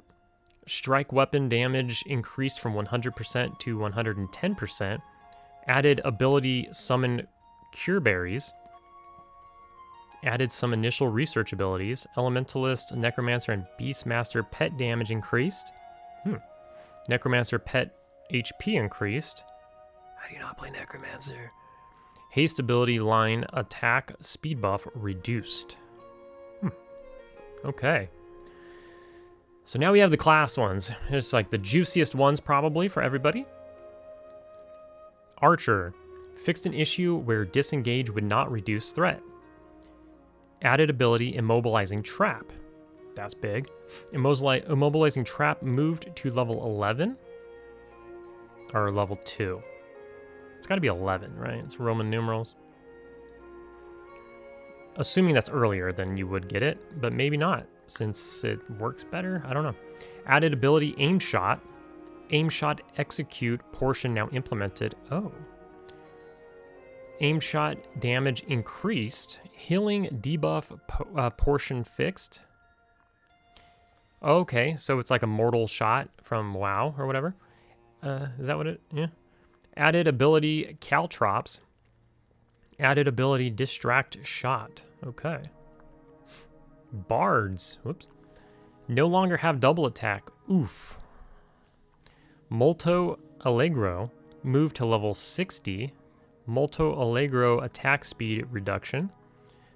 Strike weapon damage increased from 100% to 110%. Added ability summon cure berries. Added some initial research abilities. Elementalist, Necromancer, and Beastmaster pet damage increased. Necromancer pet HP increased. How do you not play Necromancer? Haste ability line attack speed buff reduced. Okay. So now we have the class ones. It's like the juiciest ones probably for everybody. Archer. Fixed an issue where disengage would not reduce threat. Added ability immobilizing trap. That's big. Immobilizing trap moved to level 11. Or level 2. It's got to be 11, right? It's Roman numerals. Assuming that's earlier, then you would get it, but maybe not, since it works better. I don't know. Added ability aim shot. Aim shot execute portion now implemented. Oh. Aim shot damage increased. Healing debuff portion fixed. Okay, so it's like a mortal shot from WoW or whatever. Is that what it? Yeah. Added ability caltrops. Added ability distract shot. Okay. Bards. Whoops. No longer have double attack. Oof. Molto Allegro moved to level 60. Molto Allegro attack speed reduction.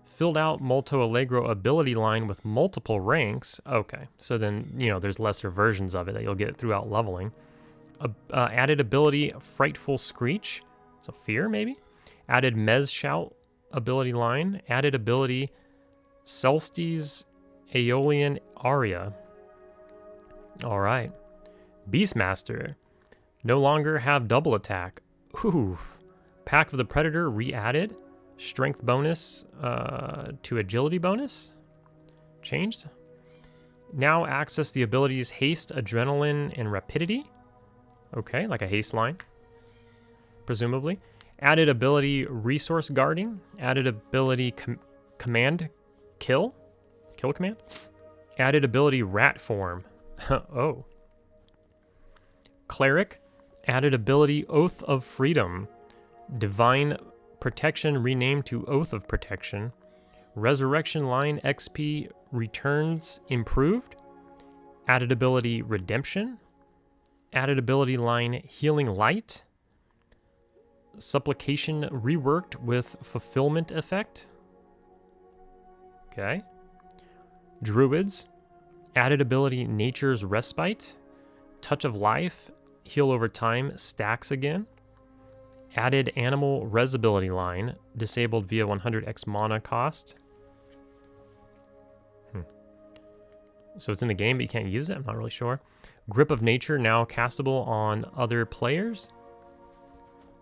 Filled out Molto Allegro ability line with multiple ranks. Okay, so then, there's lesser versions of it that you'll get throughout leveling. Added ability Frightful Screech. So fear, maybe? Added Mez Shout ability line. Added ability Celestes Aeolian Aria. All right. Beastmaster. No longer have double attack. Ooh. Pack of the Predator re-added. Strength bonus to agility bonus. Changed. Now access the abilities Haste, Adrenaline, and Rapidity. Okay, like a haste line. Presumably. Added ability Resource Guarding. Added ability Command Kill. Kill command. Added ability Rat Form. Oh. Cleric. Added ability Oath of Freedom. Divine Protection renamed to Oath of Protection. Resurrection line XP returns improved. Added ability Redemption. Added ability line Healing Light. Supplication reworked with Fulfillment effect. Okay. Druids. Added ability Nature's Respite. Touch of Life. Heal over time. Stacks again. Added Animal Res ability line. Disabled via 100x mana cost. So it's in the game, but you can't use it? I'm not really sure. Grip of Nature now castable on other players.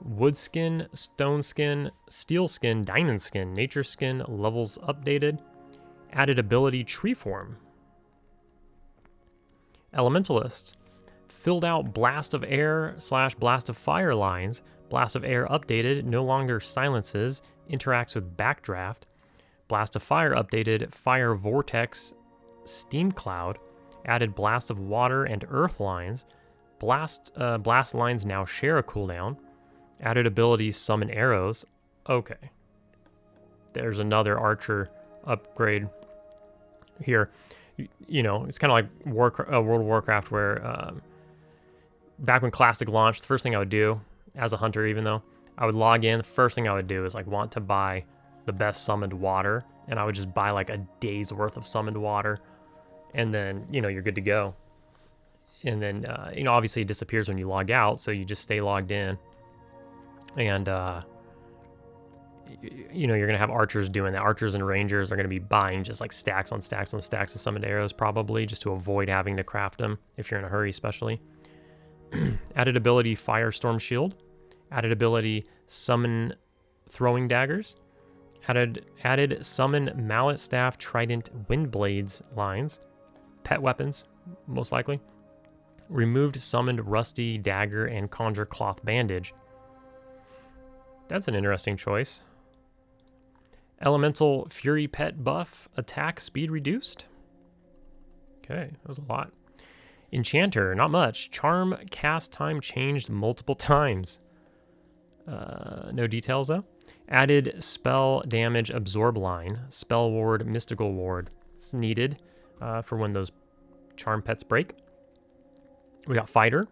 Wood Skin, Stone Skin, Steel Skin, Diamond Skin, Nature Skin, levels updated. Added ability Tree Form. Elementalist. Filled out Blast of Air / Blast of Fire lines. Blast of Air updated, no longer silences, interacts with Backdraft. Blast of Fire updated, Fire Vortex, Steam Cloud. Added Blast of Water and Earth lines. Blast lines now share a cooldown. Added abilities Summon Arrows. Okay. There's another Archer upgrade here. It's kind of like World of Warcraft where back when Classic launched, the first thing I would do as a hunter, even though I would log in, the first thing I would do is want to buy the best summoned water, and I would just buy like a day's worth of summoned water, and then you're good to go. And then obviously it disappears when you log out, so you just stay logged in. And you know, you're going to have archers doing that. Archers and rangers are going to be buying just like stacks on stacks on stacks of summoned arrows, probably, just to avoid having to craft them if you're in a hurry, especially. Added ability Firestorm Shield. Added ability Summon Throwing Daggers. Added Summon Mallet Staff Trident Windblades lines. Pet weapons, most likely. Removed Summoned Rusty Dagger and Conjure Cloth Bandage. That's an interesting choice. Elemental Fury Pet buff. Attack speed reduced. Okay, that was a lot. Enchanter, not much. Charm cast time changed multiple times. No details though. Added spell damage absorb line. Spell ward, mystical ward. It's needed for when those charm pets break. We got fighter.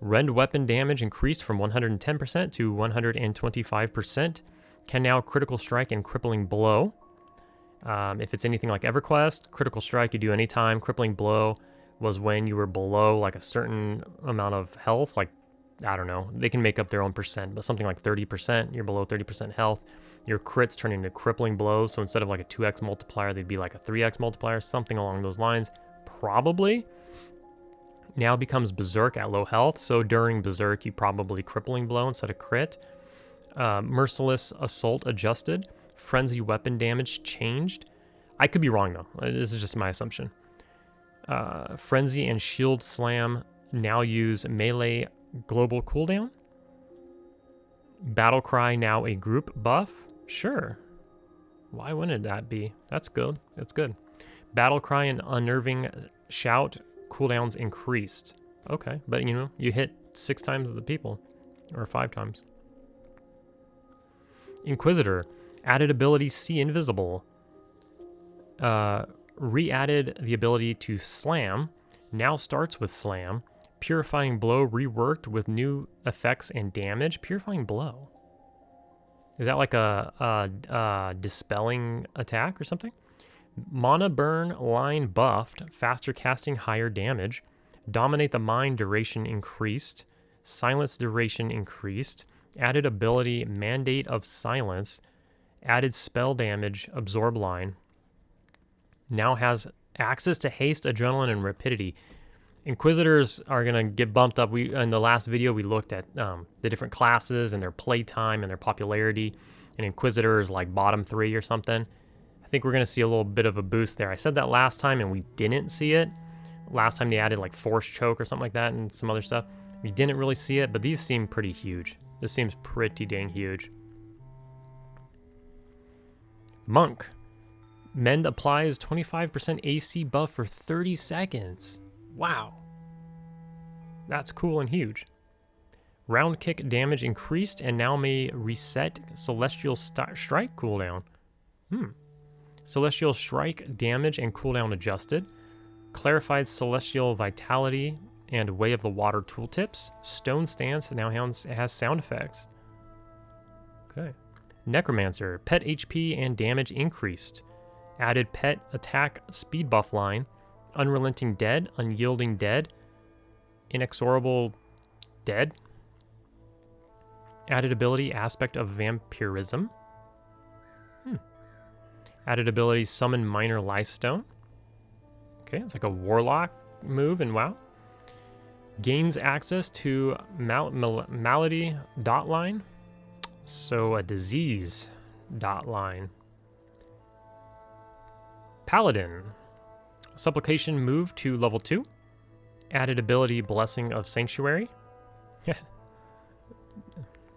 Rend weapon damage increased from 110% to 125%. Can now critical strike and crippling blow. If it's anything like EverQuest, critical strike you do anytime. Crippling blow was when you were below like a certain amount of health. Like, I don't know, they can make up their own percent, but something like 30%, you're below 30% health. Your crits turn into crippling blows. So instead of like a 2x multiplier, they'd be like a 3x multiplier, something along those lines. Probably. Now becomes Berserk at low health. So during Berserk, you probably crippling blow instead of crit. Merciless Assault adjusted. Frenzy weapon damage changed. I could be wrong though. This is just my assumption. Frenzy and Shield Slam now use melee global cooldown. Battle Cry now a group buff. Sure. Why wouldn't that be? That's good. That's good. Battle Cry and Unnerving Shout cooldowns increased. Okay, but you know, you hit 6 times the people, or 5 times. Inquisitor, added ability See Invisible. Re-added the ability to Slam, now starts with Slam. Purifying Blow reworked with new effects and damage. Purifying Blow. Is that like a dispelling attack or something? Mana Burn line buffed, faster casting, higher damage. Dominate the Mind duration increased. Silence duration increased. Added ability Mandate of Silence. Added spell damage, absorb line. Now has access to haste, adrenaline, and rapidity. Inquisitors are going to get bumped up. In the last video, we looked at the different classes and their playtime and their popularity. And Inquisitor is like bottom 3 or something. I think we're going to see a little bit of a boost there. I said that last time and we didn't see it. Last time they added like Force Choke or something like that and some other stuff. We didn't really see it, but these seem pretty huge. This seems pretty dang huge. Monk. Mend applies 25% AC buff for 30 seconds. Wow. That's cool and huge. Round kick damage increased and now may reset Celestial Strike cooldown. Celestial Strike damage and cooldown adjusted. Clarified Celestial Vitality and Way of the Water tooltips. Stone Stance now has sound effects. Okay. Necromancer. Pet HP and damage increased. Added pet attack speed buff line. Unrelenting Dead, Unyielding Dead, Inexorable Dead. Added ability Aspect of Vampirism. Added ability Summon Minor Lifestone. Okay, it's like a warlock move in WoW. Gains access to malady dot line. So a disease dot line. Paladin. Supplication moved to level 2. Added ability Blessing of Sanctuary.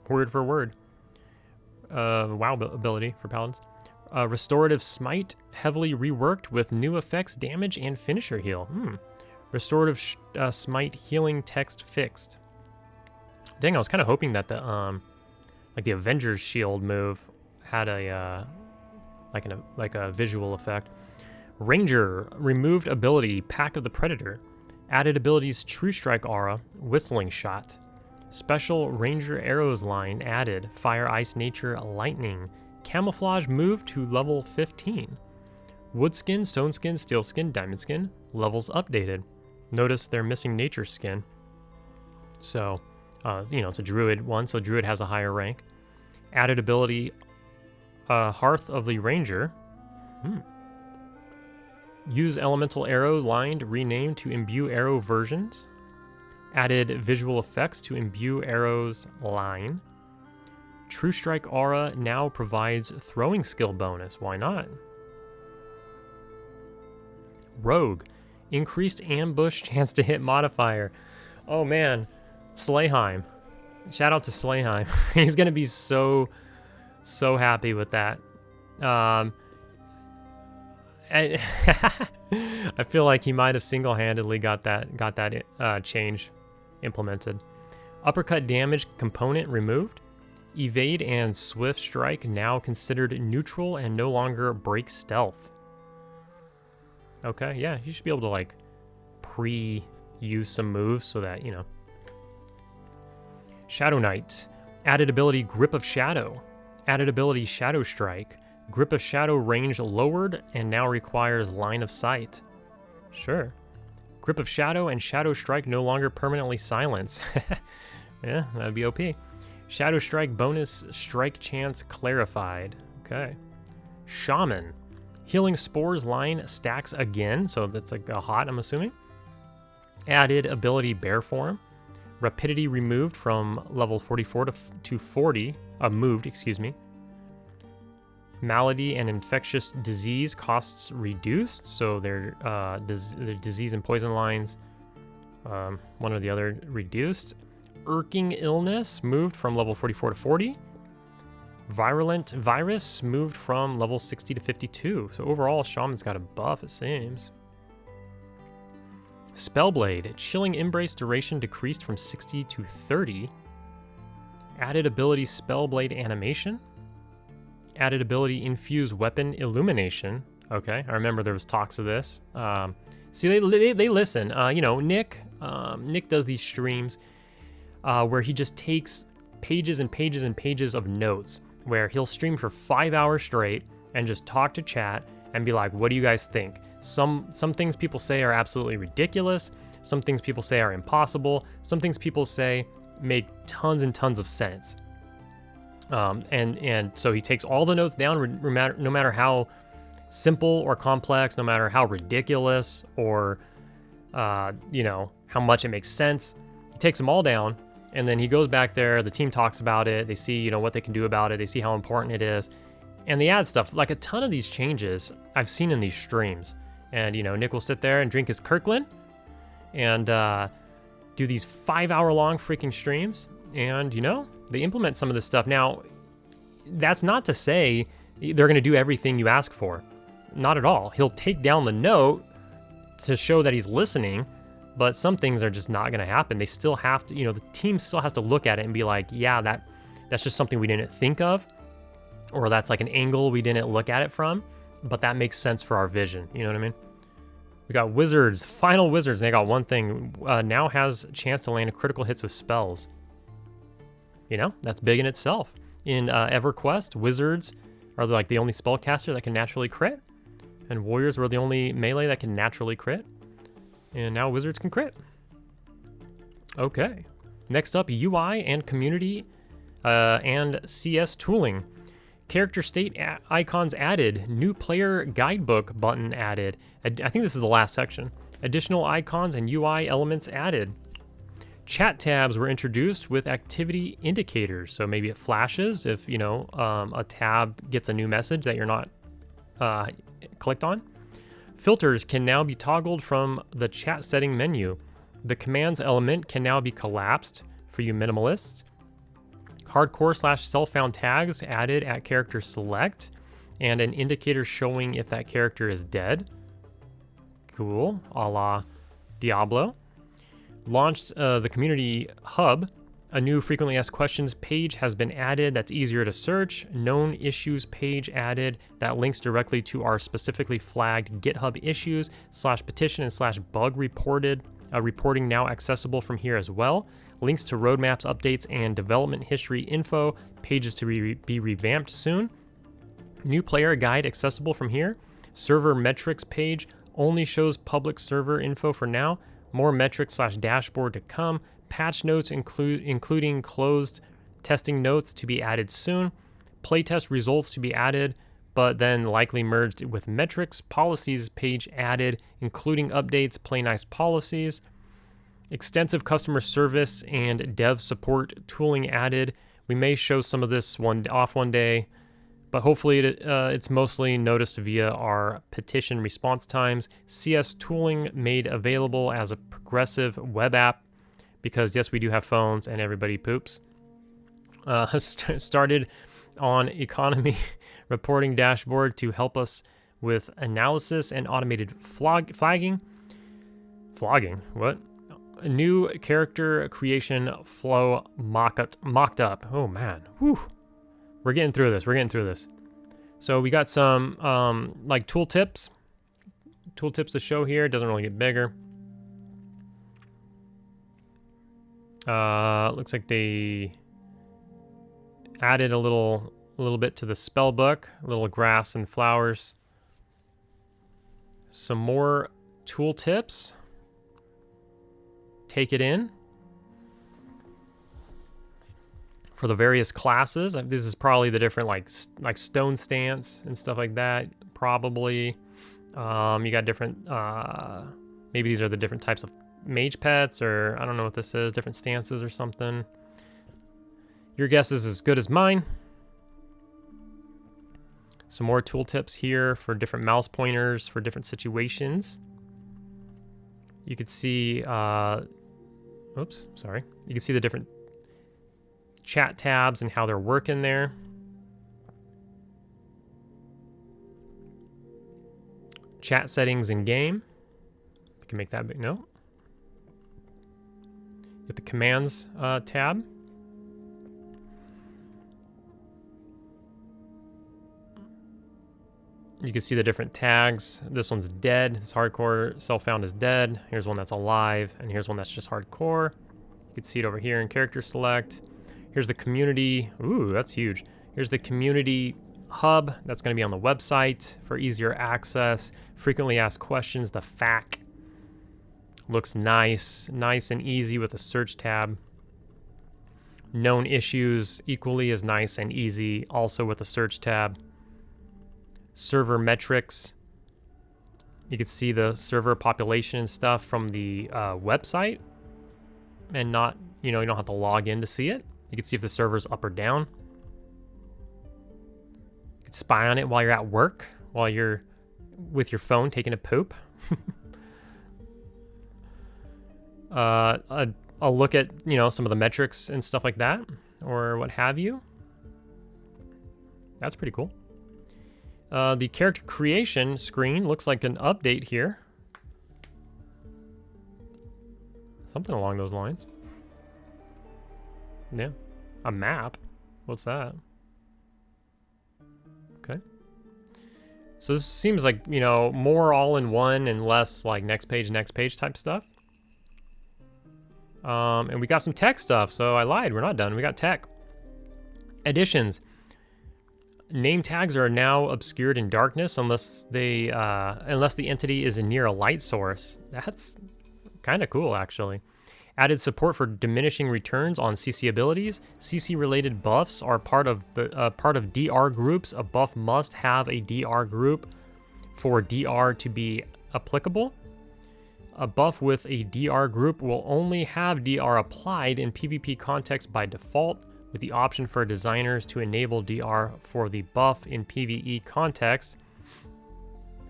Word for word. WoW ability for Paladins. Restorative Smite, heavily reworked with new effects, damage, and finisher heal. Restorative Smite healing text fixed. Dang, I was kind of hoping that the like the Avengers Shield move had a like a visual effect. Ranger, removed ability Pack of the Predator. Added abilities True Strike Aura, Whistling Shot. Special Ranger Arrows line added, Fire, Ice, Nature, Lightning. Camouflage moved to level 15. Woodskin, Stone Skin, Steel Skin, Diamond Skin, levels updated. Notice they're missing Nature Skin. So, you know, it's a Druid one, so Druid has a higher rank. Added ability Hearth of the Ranger. Use elemental arrow lined, renamed to imbue arrow versions. Added visual effects to imbue arrows line. True Strike Aura now provides throwing skill bonus. Why not? Rogue. Increased ambush chance to hit modifier. Oh man. Slayheim. Shout out to Slayheim. He's going to be so happy with that. I feel like he might have single-handedly got that change implemented. Uppercut damage component removed. Evade and swift strike now considered neutral and no longer break stealth. Okay, yeah, you should be able to like pre-use some moves so that, you know. Shadow Knight. Added ability Grip of Shadow. Added ability Shadow Strike. Grip of Shadow range lowered and now requires line of sight. Sure. Grip of Shadow and Shadow Strike no longer permanently silence. Yeah, that'd be OP. Shadow Strike bonus strike chance clarified. Okay. Shaman. Healing Spores line stacks again, so that's like a hot, I'm assuming. Added ability Bear Form. Rapidity removed from level 44 to 40. Moved, excuse me. Malady and infectious disease costs reduced, so their disease and poison lines, one or the other, reduced. Irking illness moved from level 44 to 40. Virulent virus moved from level 60 to 52. So overall, Shaman's got a buff, it seems. Spellblade. Chilling Embrace duration decreased from 60 to 30. Added ability Spellblade animation. Added ability Infuse Weapon Illumination. Okay, I remember there was talks of this. See, they listen. You know, Nick does these streams where he just takes pages and pages and pages of notes, where he'll stream for 5 hours straight and just talk to chat and be like, what do you guys think? Some things people say are absolutely ridiculous. Some things people say are impossible. Some things people say make tons and tons of sense. And so he takes all the notes down, no matter how simple or complex, no matter how ridiculous or, you know, how much it makes sense. He takes them all down, and then he goes back there. The team talks about it. They see, you know, what they can do about it. They see how important it is. And they add stuff. Like a ton of these changes I've seen in these streams. And, you know, Nick will sit there and drink his Kirkland and do these 5 hour long freaking streams. And, you know, they implement some of this stuff. Now, that's not to say they're going to do everything you ask for. Not at all. He'll take down the note to show that he's listening, but some things are just not going to happen. They still have to, you know, the team still has to look at it and be like, yeah, that's just something we didn't think of, or that's like an angle we didn't look at it from, but that makes sense for our vision. You know what I mean? We got Wizards, Final Wizards, and they got one thing. Now has a chance to land critical hits with spells. You know, that's big in itself. In EverQuest, Wizards are like the only spellcaster that can naturally crit, and Warriors were the only melee that can naturally crit, and now Wizards can crit. Okay, next up, UI and community and CS tooling. Character state icons added. New player guidebook button added. I think this is the last section. Additional icons and UI elements added. Chat tabs were introduced with activity indicators. So maybe it flashes if, you know, a tab gets a new message that you're not clicked on. Filters can now be toggled from the chat setting menu. The commands element can now be collapsed for you minimalists. Hardcore / self-found tags added at character select, and an indicator showing if that character is dead. Cool, a la Diablo. Launched the community hub. A new frequently asked questions page has been added that's easier to search. Known issues page added that links directly to our specifically flagged GitHub issues /petition and /bug reporting now accessible from here as well. Links to roadmaps, updates, and development history info. Pages to be revamped soon. New player guide accessible from here. Server metrics page only shows public server info for now. More metrics /dashboard to come. Patch notes including closed testing notes to be added soon. playtest results to be added, but then likely merged with metrics. Policies page added, including updates, play nice policies. Extensive customer service and dev support tooling added. We may show some of this one day, but hopefully it's mostly noticed via our petition response times. CS tooling made available as a progressive web app, because yes, we do have phones and everybody poops. Started on economy reporting dashboard to help us with analysis and automated flagging. Flogging? What? A new character creation flow mocked up. Oh man, whew. We're getting through this. So we got some like tooltips to show here. It doesn't really get bigger. Looks like they added a little bit to the spell book, a little grass and flowers. Some more tooltips. Take it in. For the various classes, this is probably the different like stone stance and stuff like that. Probably, you got different. Maybe these are the different types of mage pets, or I don't know what this is. Different stances or something. Your guess is as good as mine. Some more tooltips here for different mouse pointers for different situations. You could see. Oops, sorry. You can see the different chat tabs and how they're working there. Chat settings in game. We can make that big. No. Get the commands tab. You can see the different tags. This one's dead. This hardcore self-found is dead. Here's one that's alive, and here's one that's just hardcore. You can see it over here in character select. Here's the community. Ooh, that's huge. Here's the community hub. That's going to be on the website for easier access. Frequently asked questions, the FAQ. Looks nice and easy with a search tab. Known issues, equally as nice and easy, also with a search tab. Server metrics. You can see the server population and stuff from the website, and not, you don't have to log in to see it. You can see if the server's up or down. You can spy on it while you're at work, while you're with your phone taking a poop. I'll look at, some of the metrics and stuff like that, or what have you. That's pretty cool. The character creation screen looks like an update here. Something along those lines. Yeah. A map. What's that? Okay. So this seems like, more all-in-one and less like next page type stuff. And we got some tech stuff, so I lied. We're not done. We got tech. Additions. Name tags are now obscured in darkness unless the entity is near a light source. That's kind of cool, actually. Added support for diminishing returns on CC abilities. CC related buffs are part of DR groups. A buff must have a DR group for DR to be applicable. A buff with a DR group will only have DR applied in PvP context by default, with the option for designers to enable DR for the buff in PvE context.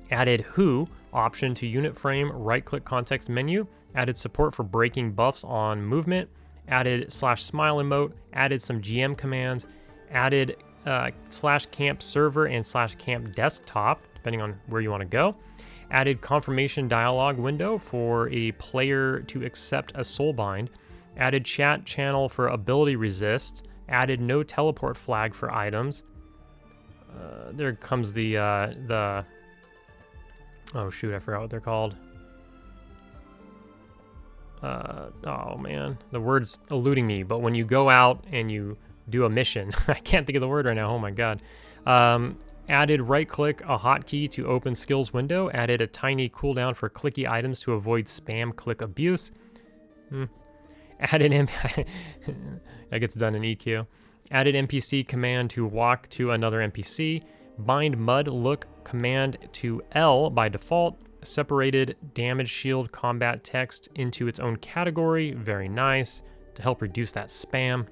Added Who option to unit frame right-click context menu. Added support for breaking buffs on movement. Added /smile emote. Added some GM commands. Added /camp server and /camp desktop, depending on where you want to go. Added confirmation dialog window for a player to accept a soulbind. Added chat channel for ability resist. Added no teleport flag for items. There comes the oh shoot, I forgot what they're called. Oh man, the word's eluding me, but when you go out and you do a mission, I can't think of the word right now, oh my god. Added right click a hotkey to open skills window. Added a tiny cooldown for clicky items to avoid spam click abuse. Added that gets done in EQ. Added NPC command to walk to another NPC. Bind mud look command to L by default. Separated damage shield combat text into its own category. Very nice to help reduce that spam.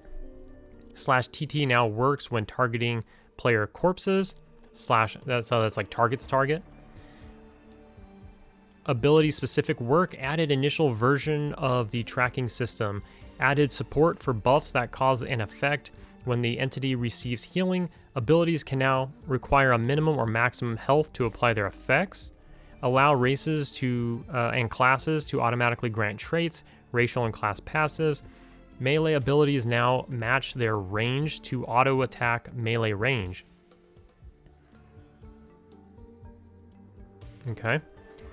/TT now works when targeting player corpses. That's like target's target. Ability specific work. Added initial version of the tracking system. Added support for buffs that cause an effect when the entity receives healing. Abilities can now require a minimum or maximum health to apply their effects. Allow races and classes to automatically grant traits, racial and class passives. Melee abilities now match their range to auto attack melee range. Okay.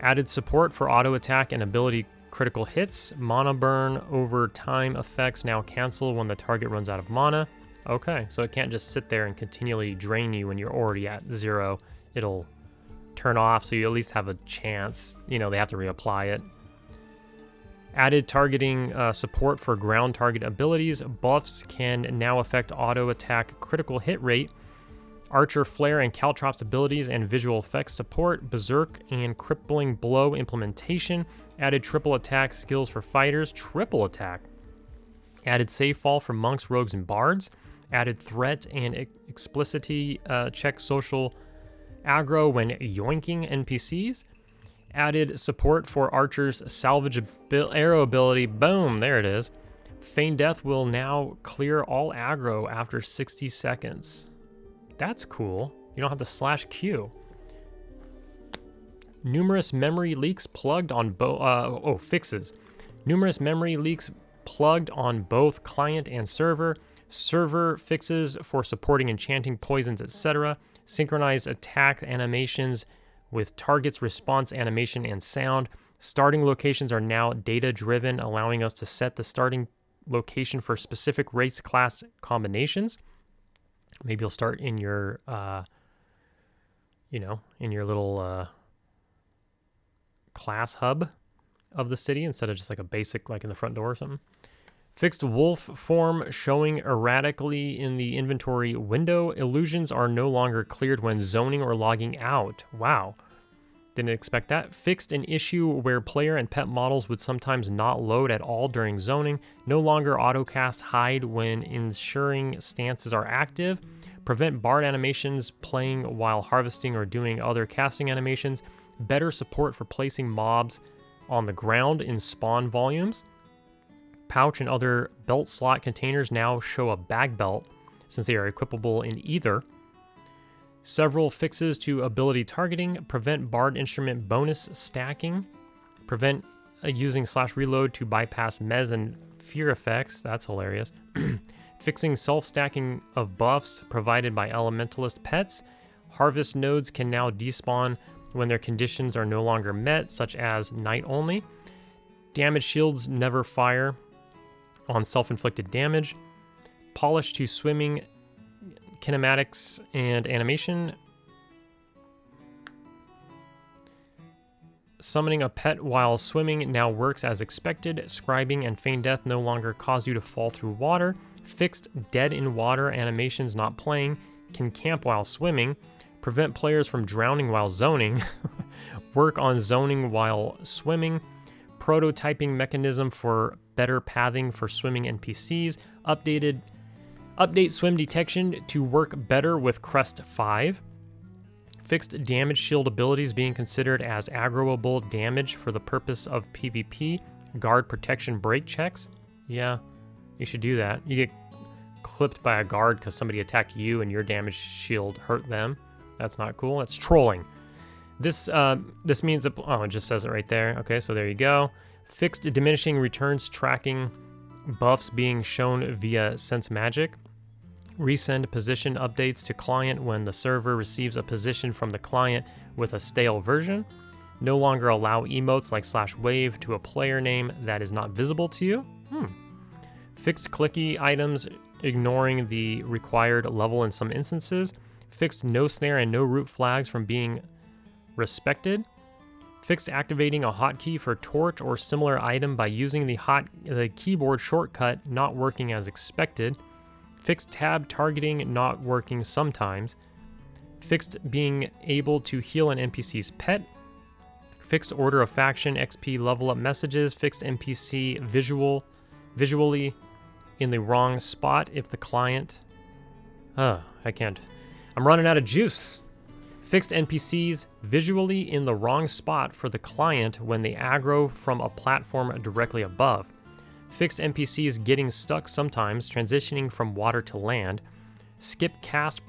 Added support for auto attack and ability critical hits. Mana burn over time effects now cancel when the target runs out of mana. Okay, so it can't just sit there and continually drain you when you're already at 0. It'll turn off so you at least have a chance. You know, they have to reapply it. Added targeting support for ground target abilities. Buffs can now affect auto attack critical hit rate. Archer Flare and Caltrops abilities and visual effects support. Berserk and Crippling Blow implementation. Added triple attack skills for fighters. Triple attack. Added save fall for monks, rogues, and bards. Added threat and explicitity check social aggro when yoinking NPCs. Added support for archers' salvage arrow ability. Boom, there it is. Feign Death will now clear all aggro after 60 seconds. That's cool. You don't have to /Q. Numerous memory leaks plugged on fixes. Numerous memory leaks plugged on both client and server. Server fixes for supporting enchanting poisons, etc. Synchronize attack animations with target's response animation and sound. Starting locations are now data-driven, allowing us to set the starting location for specific race class combinations. Maybe you'll start in your, in your little class hub of the city instead of just like a basic, like in the front door or something. Fixed wolf form showing erratically in the inventory window. Illusions are no longer cleared when zoning or logging out. Wow. Didn't expect that. Fixed an issue where player and pet models would sometimes not load at all during zoning. No longer autocast hide when ensuring stances are active. Prevent bard animations playing while harvesting or doing other casting animations. Better support for placing mobs on the ground in spawn volumes. Pouch and other belt slot containers now show a bag belt since they are equipable in either. Several fixes to ability targeting. Prevent bard instrument bonus stacking. Prevent using /reload to bypass mez and fear effects. That's hilarious. Fixing self-stacking of buffs provided by elementalist pets. Harvest nodes can now despawn when their conditions are no longer met, such as night only. Damage shields never fire on self-inflicted damage. Polish to swimming kinematics and animation. Summoning a pet while swimming now works as expected. Scribing and Feign Death no longer cause you to fall through water. Fixed dead in water animations not playing. Can camp while swimming. Prevent players from drowning while zoning. Work on zoning while swimming. Prototyping mechanism for better pathing for swimming NPCs. Update swim detection to work better with Crest 5. Fixed damage shield abilities being considered as aggroable damage for the purpose of PvP. Guard protection break checks. Yeah, you should do that. You get clipped by a guard because somebody attacked you and your damage shield hurt them. That's not cool. That's trolling. This means that, it just says it right there. Okay, so there you go. Fixed diminishing returns tracking buffs being shown via Sense Magic. Resend position updates to client when the server receives a position from the client with a stale version. No longer allow emotes like /wave to a player name that is not visible to you. Fixed clicky items ignoring the required level in some instances. Fixed no snare and no root flags from being respected. Fixed activating a hotkey for torch or similar item by using the keyboard shortcut not working as expected. Fixed tab targeting not working sometimes. Fixed being able to heal an NPC's pet. Fixed order of faction XP level up messages. Fixed NPC visually in the wrong spot if the client... I can't. I'm running out of juice. Fixed NPCs visually in the wrong spot for the client when they aggro from a platform directly above. Fixed NPCs getting stuck sometimes, transitioning from water to land. Skip cast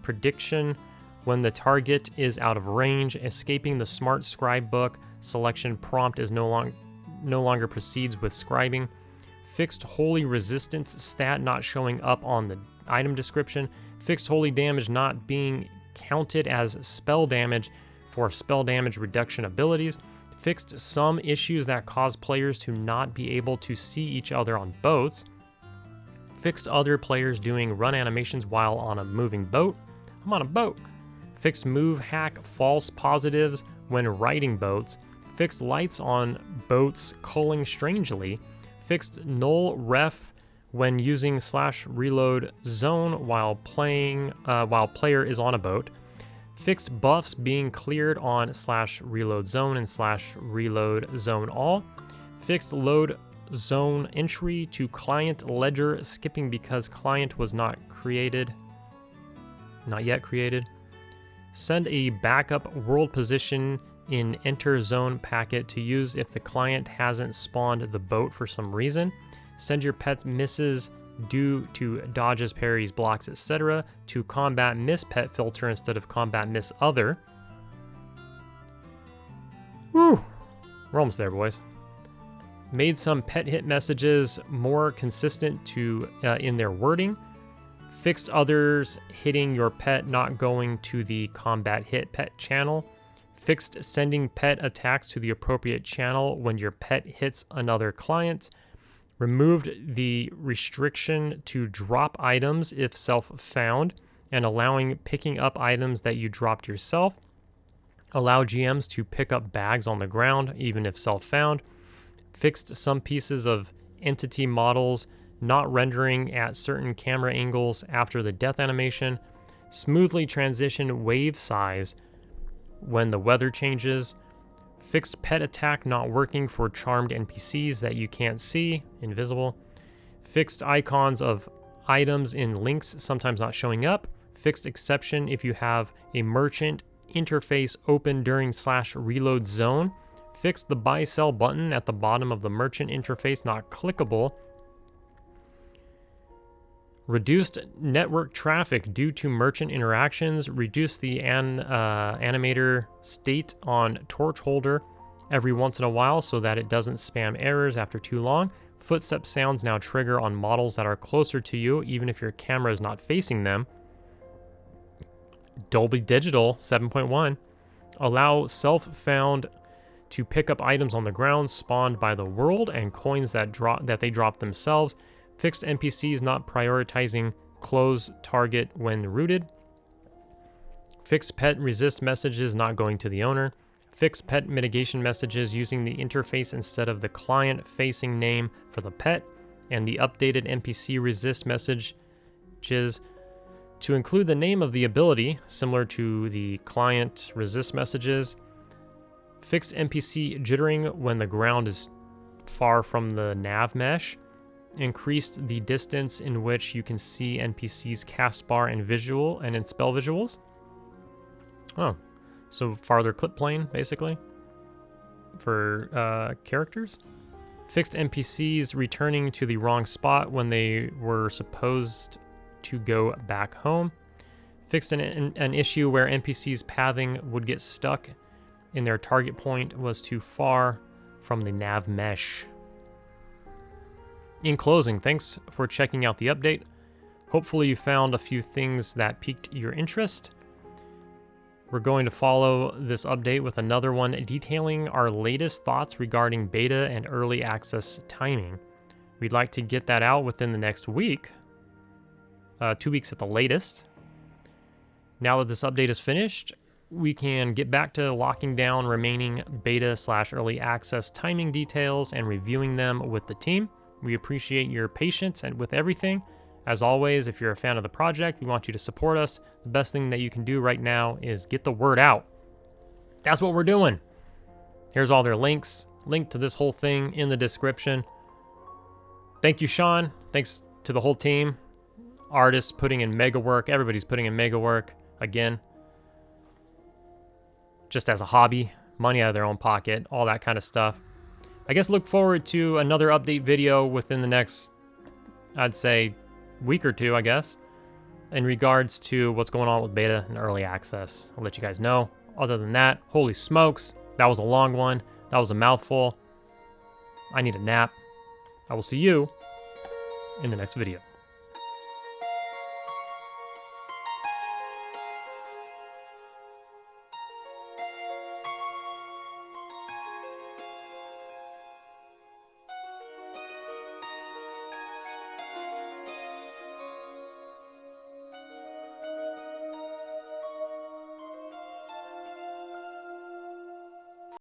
prediction when the target is out of range. Escaping the smart scribe book selection prompt is no longer proceeds with scribing. Fixed holy resistance stat not showing up on the item description. Fixed holy damage not being counted as spell damage for spell damage reduction abilities. Fixed some issues that cause players to not be able to see each other on boats. Fixed other players doing run animations while on a moving boat. I'm on a boat. Fixed move hack false positives when riding boats. Fixed lights on boats culling strangely. Fixed null ref when using /reload zone while player is on a boat. Fixed buffs being cleared on /reload zone and /reload zone all. Fixed load zone entry to client ledger skipping because client was not yet created. Send a backup world position in enter zone packet to use if the client hasn't spawned the boat for some reason. Send your pet's misses due to dodges, parries, blocks, etc. to combat miss pet filter instead of combat miss other. Woo! We're almost there, boys. Made some pet hit messages more consistent in their wording. Fixed others hitting your pet not going to the combat hit pet channel. Fixed sending pet attacks to the appropriate channel when your pet hits another client. Removed the restriction to drop items if self-found and allowing picking up items that you dropped yourself. Allow GMs to pick up bags on the ground even if self-found. Fixed some pieces of entity models not rendering at certain camera angles after the death animation. Smoothly transition wave size when the weather changes. Fixed pet attack not working for charmed NPCs that you can't see, invisible. Fixed icons of items in links sometimes not showing up. Fixed exception if you have a merchant interface open during /reload zone. Fixed the buy sell button at the bottom of the merchant interface not clickable. Reduced network traffic due to merchant interactions. Reduce the animator state on torch holder every once in a while so that it doesn't spam errors after too long. Footstep sounds now trigger on models that are closer to you even if your camera is not facing them. Dolby Digital 7.1. Allow self-found to pick up items on the ground spawned by the world and coins that they drop themselves. Fixed NPCs not prioritizing close target when rooted. Fixed pet resist messages not going to the owner. Fixed pet mitigation messages using the interface instead of the client-facing name for the pet. And the updated NPC resist messages to include the name of the ability, similar to the client resist messages. Fixed NPC jittering when the ground is far from the nav mesh. Increased the distance in which you can see NPCs cast bar and visual and in spell visuals. Oh, so farther clip plane basically for characters. Fixed NPCs returning to the wrong spot when they were supposed to go back home. Fixed an issue where NPCs pathing would get stuck in their target point was too far from the nav mesh. In closing, thanks for checking out the update. Hopefully you found a few things that piqued your interest. We're going to follow this update with another one detailing our latest thoughts regarding beta and early access timing. We'd like to get that out within the next week, 2 weeks at the latest. Now that this update is finished, we can get back to locking down remaining beta/early access timing details and reviewing them with the team. We appreciate your patience and with everything. As always, if you're a fan of the project, we want you to support us. The best thing that you can do right now is get the word out. That's what we're doing. Here's all their links. Link to this whole thing in the description. Thank you, Shawn. Thanks to the whole team. Artists putting in mega work. Everybody's putting in mega work. Again, just as a hobby. Money out of their own pocket. All that kind of stuff. I guess look forward to another update video within the next, I'd say, week or two, I guess, in regards to what's going on with beta and early access. I'll let you guys know. Other than that, holy smokes, that was a long one. That was a mouthful. I need a nap. I will see you in the next video.